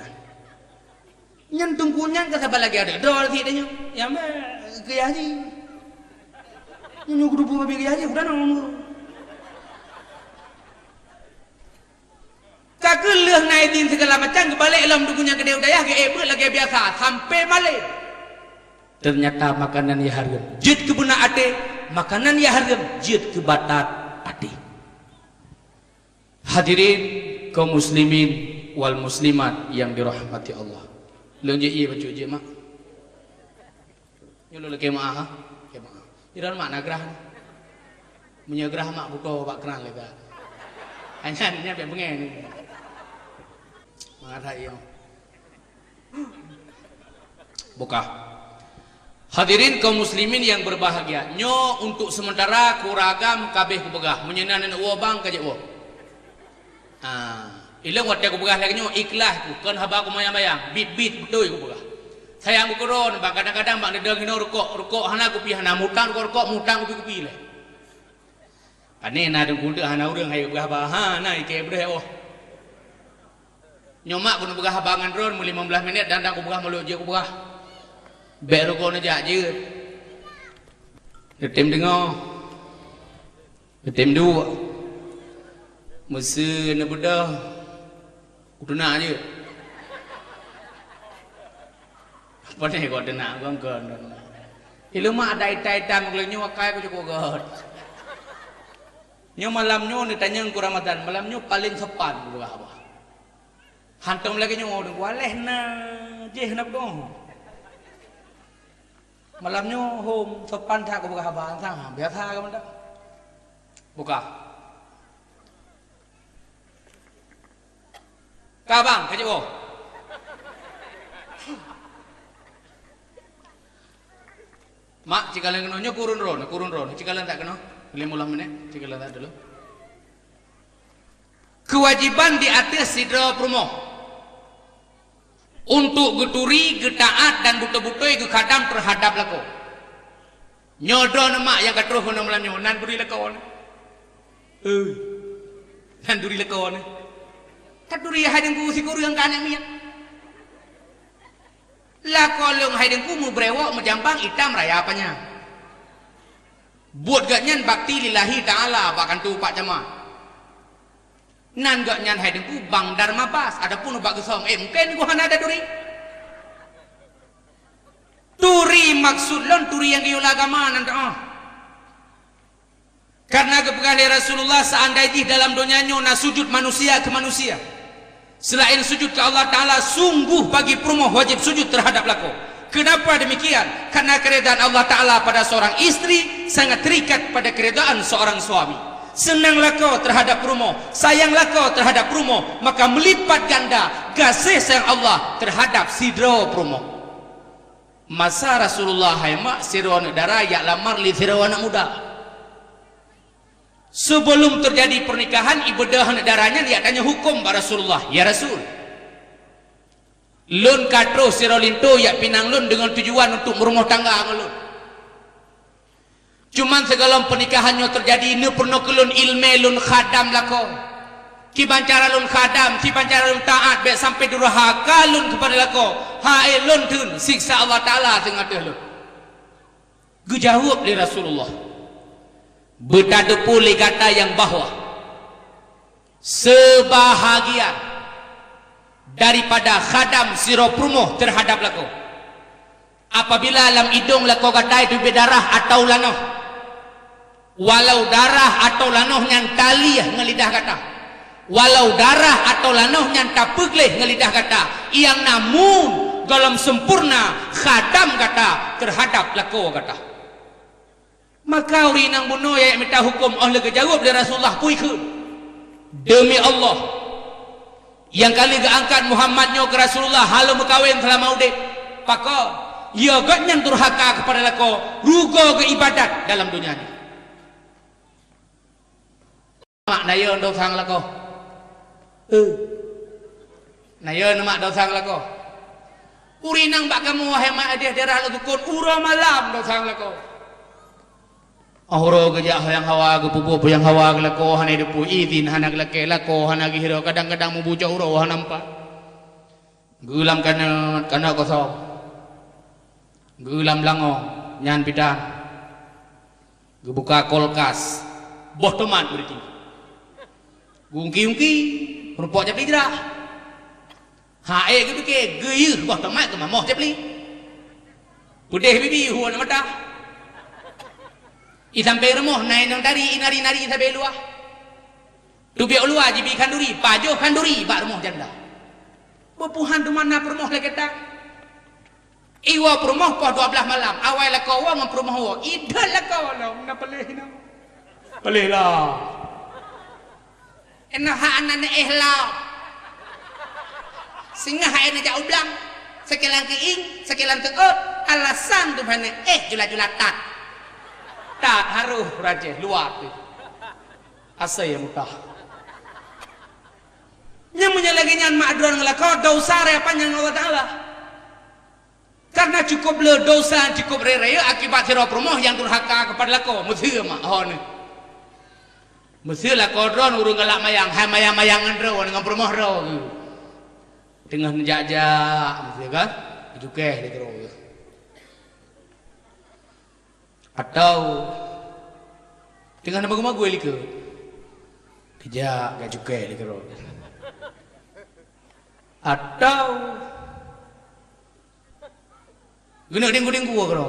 nyan tungkunya ke sabar lagi ada dol sih dia ya mah kaya haji nyuruh grup babi kaya haji udah nong kageleh naidin segala macam kebalik lam dukunya gede udayah ke lagi biasa sampai malik ternyata makanan ya haram jid ke benak ade makanan ya haram jid ke batat ade hadirin kaum muslimin wal muslimat yang dirahmati Allah lonje iya baca je mak nyolo lagi mak ha ke mak iran mak nagrah menyagrah mak buto pak keran lega hanya be bengen marah iyo buka. Hadirin kaum muslimin yang berbahagia, nyo untuk sementara kuragam kabeh kubegah menyenan wo bang kajek wo ilang watte kubegah lagi nyo ikhlas ku kan haba ku mayang-mayang bit betul kubegah sayang ku koron bang kadang-kadang bang dedeng hino rukok hana ku pi hana mutang ku rukok mutang ku pi le ane na deng kunde hana urang hayu begah bah na ike breh oh nyomak ku begah bangan ron 15 minit dandang ku begah melu je ku begah bek rokok na jak je tim dengar tim dua masa nak bedah aku nak je apa ni kau nak kan Ilu mak ada itai-itai mengelihnya wakai aku cukup god. Nyo malamnya ni tanya ku Ramadan, malamnya paling sepan dulu apa. Hantam lagi nyo udah waleh na, je nak dong. Malamnya home sepan tak aku buka haban sang, biasa kamu tak. Buka. Kabang, kerja oh. Mak, jika kalian kenanya kurun ron. Jika kalian tak kena, boleh mulah menit. Jika kalian tak dulu. Kewajiban di atas sidra promo untuk geturi, getaat dan buta-butoi gekadam terhadap lako. Nyodo nama yang katruh kena melanyo nan duri lako. Nan duri lako. Katuri hadang ku si kuru yang kanak mian. Lah kolong haidengku mu brewok menjambang hitam raya apanya. Buat gak nyan bakti lillahi ta'ala bahkan tu pak jemaah. Nan gak nyan haidengku bang dharma bas adapun ubak gesong mungkin gua ada duri. Turi maksud lon turi yang diulah agama nanti karena kepekali Rasulullah seandainya dalam dunianya na sujud manusia ke manusia. Selain sujud ke Allah Ta'ala, sungguh bagi perumoh wajib sujud terhadap lako. Kenapa demikian? Karena keredaan Allah Ta'ala pada seorang istri sangat terikat pada keredaan seorang suami. Senang lako terhadap perumoh, sayang lako terhadap perumoh, maka melipat ganda kasih sayang Allah terhadap sidro perumoh. Masa Rasulullah haymak sirwa negara yak lamar li sirwa anak muda. Sebelum terjadi pernikahan ibadah negaranya dia tanya hukum pada Rasulullah. Ya Rasul, lun katro sirolinto ya pinang lun dengan tujuan untuk berumah tangga ngelun. Cuman segala pernikahannya terjadi ini pernah kelun ilme lun khadam lako. Kibancara lun khadam, kibancara lun taat baik sampai durhaka lun kepada lako. Hae lun tun siksa Allah Taala tengah lun. Gejawab dari Rasulullah. Betadu pulih kata yang bahwa sebahagian daripada khadam siro prumuh terhadap lako apabila alam hidung lako kata itu berdarah atau lanoh, walau darah atau lanoh yang tali ngelidah kata, walau darah atau lanoh yang tapegleh ngelidah kata, yang namun dalam sempurna khadam kata terhadap lako kata. Maka uri nang bunuh yang minta hukum oleh kejawab dari Rasulullah puikun demi Allah yang kali keangkat Muhammadnya ke Rasulullah halau berkawin selama udik paka ia gak yang durhaka kepada lako rugo ke ibadat dalam dunia ini mak nayon dosang lako nayon mak dosang lako uri nang bak kamu wahai mak dia darah latukun ura malam dosang lako ahuro gejak yang hawa gepupu yang hawa gelako hana depu izin hana gelake lako hana gihiro kadang-kadang mubuja uro hana nampak gulam kana kosong gulam lango nyan pidang gebuka kolkas boh teman berarti gungki-gungki rumpok cepli jerak hae gitu ke geyur boh teman ke mamoh cepli budeh bibi huan mata isampai remoh naik nang dari inari-nari sampai luah tu biak luah jibi kanduri pajo kanduri bak remoh janda bepuhan tu mana permoh lagi tak iwa permoh poh 12 malam awal lah kau ngam permoh wa idal lah kau lah nak pelih lah enak hak anak ihlau singa hak enak jauh belang sekilan keing sekilan teut alasan tu mana julat-julatan tak haruh raja luar tu asa yang mutah nyamunya lagi nyan ma'adron ngelakau dosa apa yang Allah Ta'ala karena cukup le dosa cukup rere akibat siro promoh yang durhaka kepada lako musir mak hon musir lako dron urung ngelak mayang hai mayang-mayangan ro dengan promoh ro tengah menjajak musir kan itu keh di ro atau dengan nama guma gue liku kejak gak juga likero atau guna ding gua kero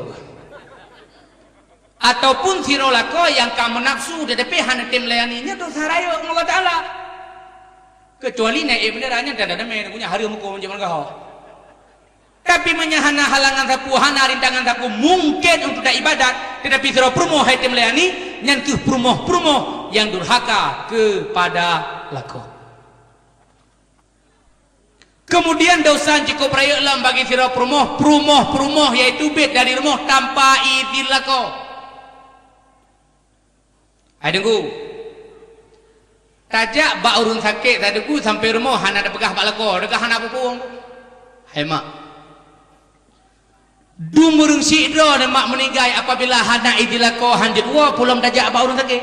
ataupun sirolako yang kamu nafsu tetapi hana tim layaninya dosa raya Allah Ta'ala kecuali naik benerannya dan ada punya hari hukum zaman kau tapi menyahana halangan sapu hana rintangan sapu mungkin untuk dah ibadat tetapi siro promo hai tim layani nyantuh promo yang durhaka kepada lako kemudian dosa cukup raya lam bagi siro promo yaitu bed dari rumah tanpa izin lako. Hai dengu tajak bak urun sakit tak dengu sampai rumah hana ada pegah bak lako dekat hana pupung hai mak dumurung sidro dan mak meninggai apabila hana idilako hanjut wa pulang tajak bak urun sakit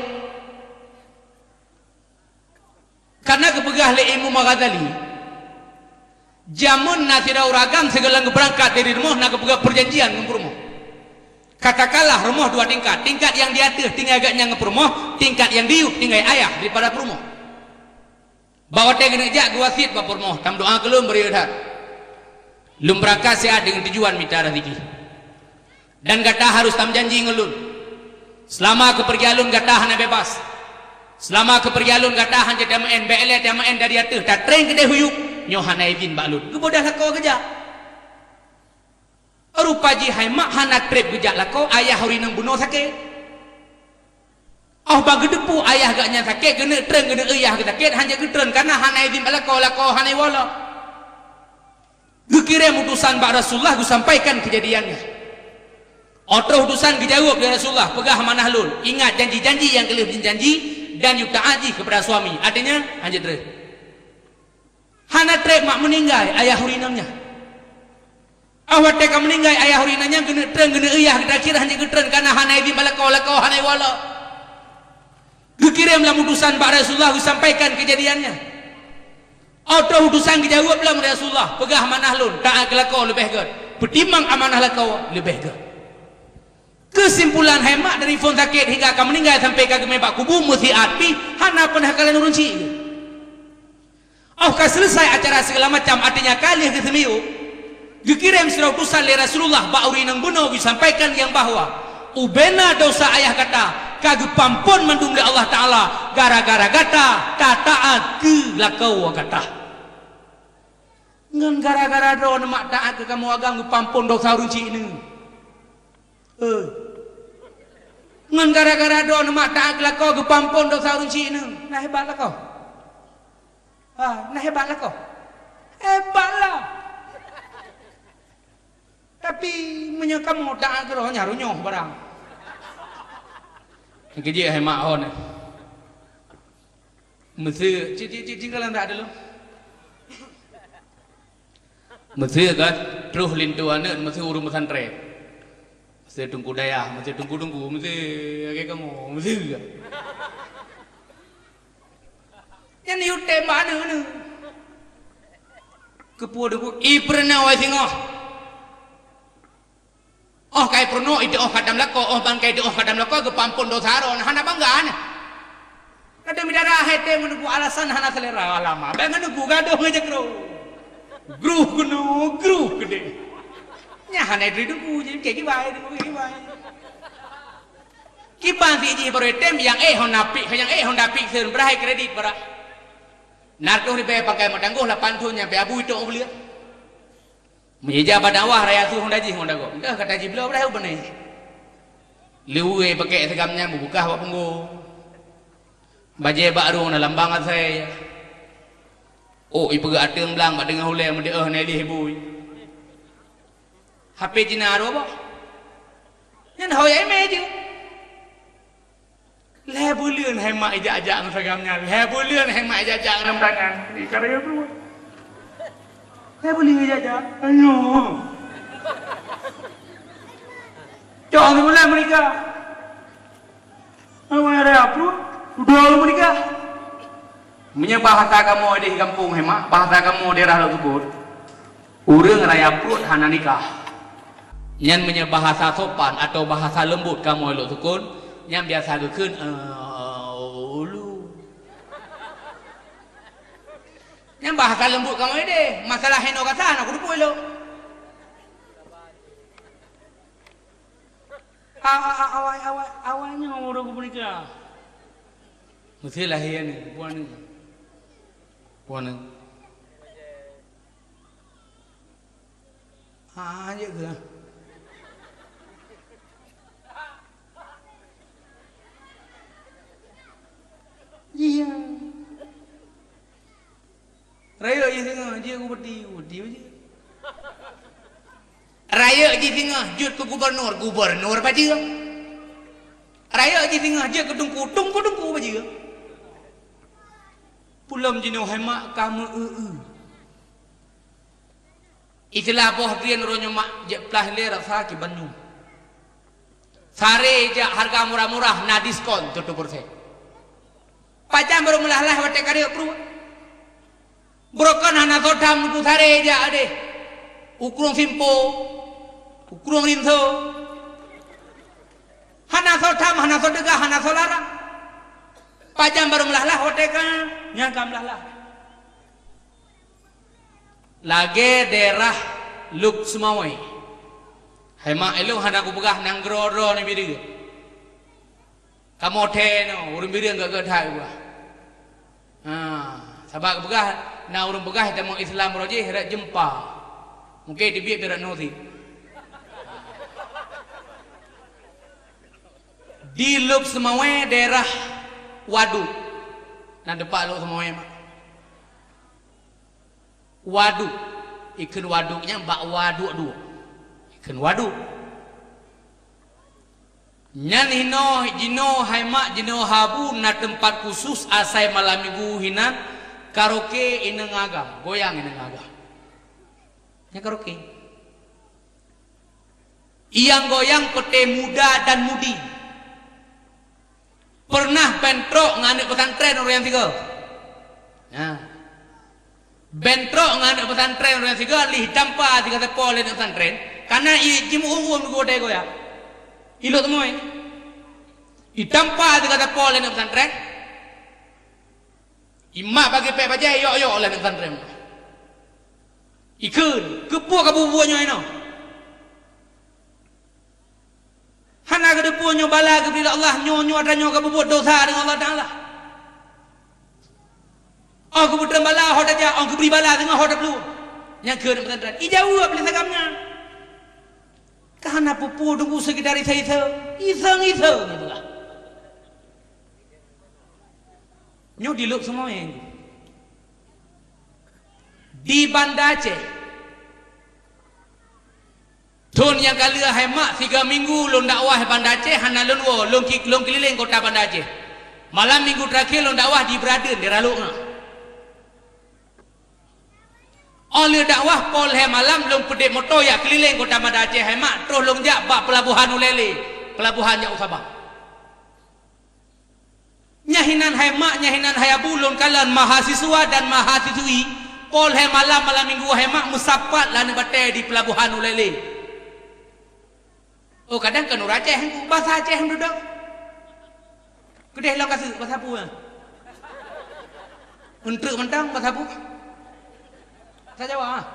karena kepegah le ilmu Maghazali jamun nasira uragam segala berangkat dari rumah nak kepegah perjanjian dengan rumah. Katakanlah rumah 2 tingkat, tingkat yang di atas tinggal agaknya ngepurmoh, tingkat yang diuk tinggal ayah daripada purmoh. Bawa tengah jak gua sit ba purmoh, tam doa kelum beri dah. Lum berangkat sehat dengan tujuan minta rezeki. Dan kata harus tam janji ngelun. Selama kepergian kata hana bebas. Selama kepergian kata hanya damaen belet damaen dari atas, tak tren kedai huyuk, nyoh hana izin balun. Kebodah kau kerja. Rupaji hai mak hana trip gejak lako ayah hari nang bunuh sakit bagi depu ayah gaknya sakit kena tren kena ayah sakit hanya ketren karena hana izin lako hana wala gekirim utusan Pak Rasulullah gu sampaikan kejadiannya otro utusan dijawab dari Rasulullah pegah manah lun ingat janji-janji yang kelih janji dan yuk ta'aji kepada suami artinya hanya tren hana trip mak meninggal ayah hari nangnya awak teka meninggal ayah hurinanya kena tren kena ayah kita kira hanya ketren karena hana izin balakau hana wala gekirimlah utusan Pak Rasulullah sampaikan kejadiannya atau utusan dijawab lah Rasulullah pegah amanah lun taat kelakau lebih ke petimbang amanah lakau lebih ke kesimpulan hemat dari phone sakit hingga akan meninggal sampai ke gemebak kubu mesti api hana pernah kalian urunci selesai acara segala macam artinya kali ke semiu dikirim surah utusan oleh Rasulullah ba'uri nang bunuh disampaikan yang bahwa ubena dosa ayah kata kagepampun mandum oleh Allah Ta'ala gara-gara kata taat ke lakau kata ngan gara-gara do mak taat ke kamu agam gepampun dosa runci ini ngan gara-gara do mak taat ke lakau gepampun dosa runci ini nah hebat lakau nah hebat lakau hebatlah tapi menyekam modal ke roh nyarunyong barang keji hemat on mesti cici kalau tak ada lo mesti kan terus lintuan mesti urus pesantren mesti tunggu daya mesti tunggu mesti kayak kamu mesti yang ni udah mana ni kepuaduku ibrana wasingoh kai prono itu kadam lako bangkai itu kadam lako kepampun dosa ron hana banggaan kada midara hete menunggu alasan hana selera lama bangan nunggu gaduh ngejek gruh gede nya hana diduku jadi kayak gimana kipan si beretem yang hondapi sen berai kredit bara narko ribe pakai madanggoh 8 tahun nyampe abu itu beli menjajah badawah raya suruh hondaji hondago dah kata ji beliau berai benih liwe pakai segamnya membuka apa punggu baje baru na lambangan saya ibu gak ateng belang bak dengar hulai mende neli hebui HP jinaro apa nyan hoy meje lebulian hemat ijak-ijak segamnya lebulian hemat ijak-ijak remdangan di karya tu lebulian ijak-ijak ayo jangan mulai menikah awak ada apa udah menikah punya bahasa kamu di kampung hemat bahasa kamu daerah tersebut urang raya perut hana nikah nyan punya bahasa sopan atau bahasa lembut kamu elok sukun nyan biasa gekeun ulu nyan bahasa lembut kamu ini masalah heno kata aku dupu elok awalnya orang aku menikah. Mesti lahir ni, puan ni. Aja ke? Iya. Raya je tengah, je aku berdi je. Raya je tengah, jut ke gubernur baca. Raya je tengah, je ke dungku baca. Pulam jenuh hemat kamu Itulah boh dia nuronyo mak je plah le rasa ki banyu. Sare je harga murah-murah na diskon 70%. Pajam baru melah wate kare pru. Brokan hana sodam ku sare je ade. Ukrung simpo. Ukrung rinso. Hana sodam, hana sodega, hana solara. Pajam baru melah wate kan nyangkam lah. Lagi daerah Luk Semawai. Hema elu hana ku begah nang groro ni biri. Kamu no, urang biri enggak gedai gua. Sabak begah na urang begah temu Islam roji heret jempa. Mungkin di biak berat noti. Di Luk Semawai daerah Waduk. Nang depan Luk Semawai mak. Waduk, ikan waduknya bak waduk dua, ikan waduk. Nyan hino jino haimak jino habu na tempat khusus asai malam minggu hinan karaoke ineng agam, goyang ineng agam. Nya karaoke. Iyang goyang pete muda dan mudi. Pernah bentrok nganek pesantren orang yang tiga. Nah. Bentrok nganak pesantren orang tiga lih tampa tiga tepol di pesantren karena jimu umum go dego ya ilo temoy itampa tiga tepol di pesantren imma bagi pe baca yo oleh pesantren ikun kepuak kabubuannya ino hana kedepuannya bala kepada Allah nyonyo adanya kabubuat dosa dengan Allah Taala. Aku berterima bala hoda ja, aku beri bala tengah hoda dulu. Yang ke pesantren. Ijau beli sagamnya. Kahana pupu dungku sekitar itu. Iseng gitu lah. Nyo di Luk semua yang. Di Banda Aceh. Tun yang kali hemat 3 minggu lon dakwah Banda Aceh hana lon keliling kota Banda Aceh. Malam minggu terakhir lon dakwah di Braden di Raluk. Oleh dakwah pol he malam long pedek motor ya keliling kota Banda Aceh hemat terus long jak bak pelabuhan Ulele pelabuhan Jak Sabah nyahinan hemat nyahinan hayabu long kalan mahasiswa dan mahasiswi pol he malam minggu hemat musapat lan bate di pelabuhan Ulele. Oh kadang kan Aceh bahasa Aceh duduk kedeh long kasih bahasa apa untuk mentang bahasa apa saya jawab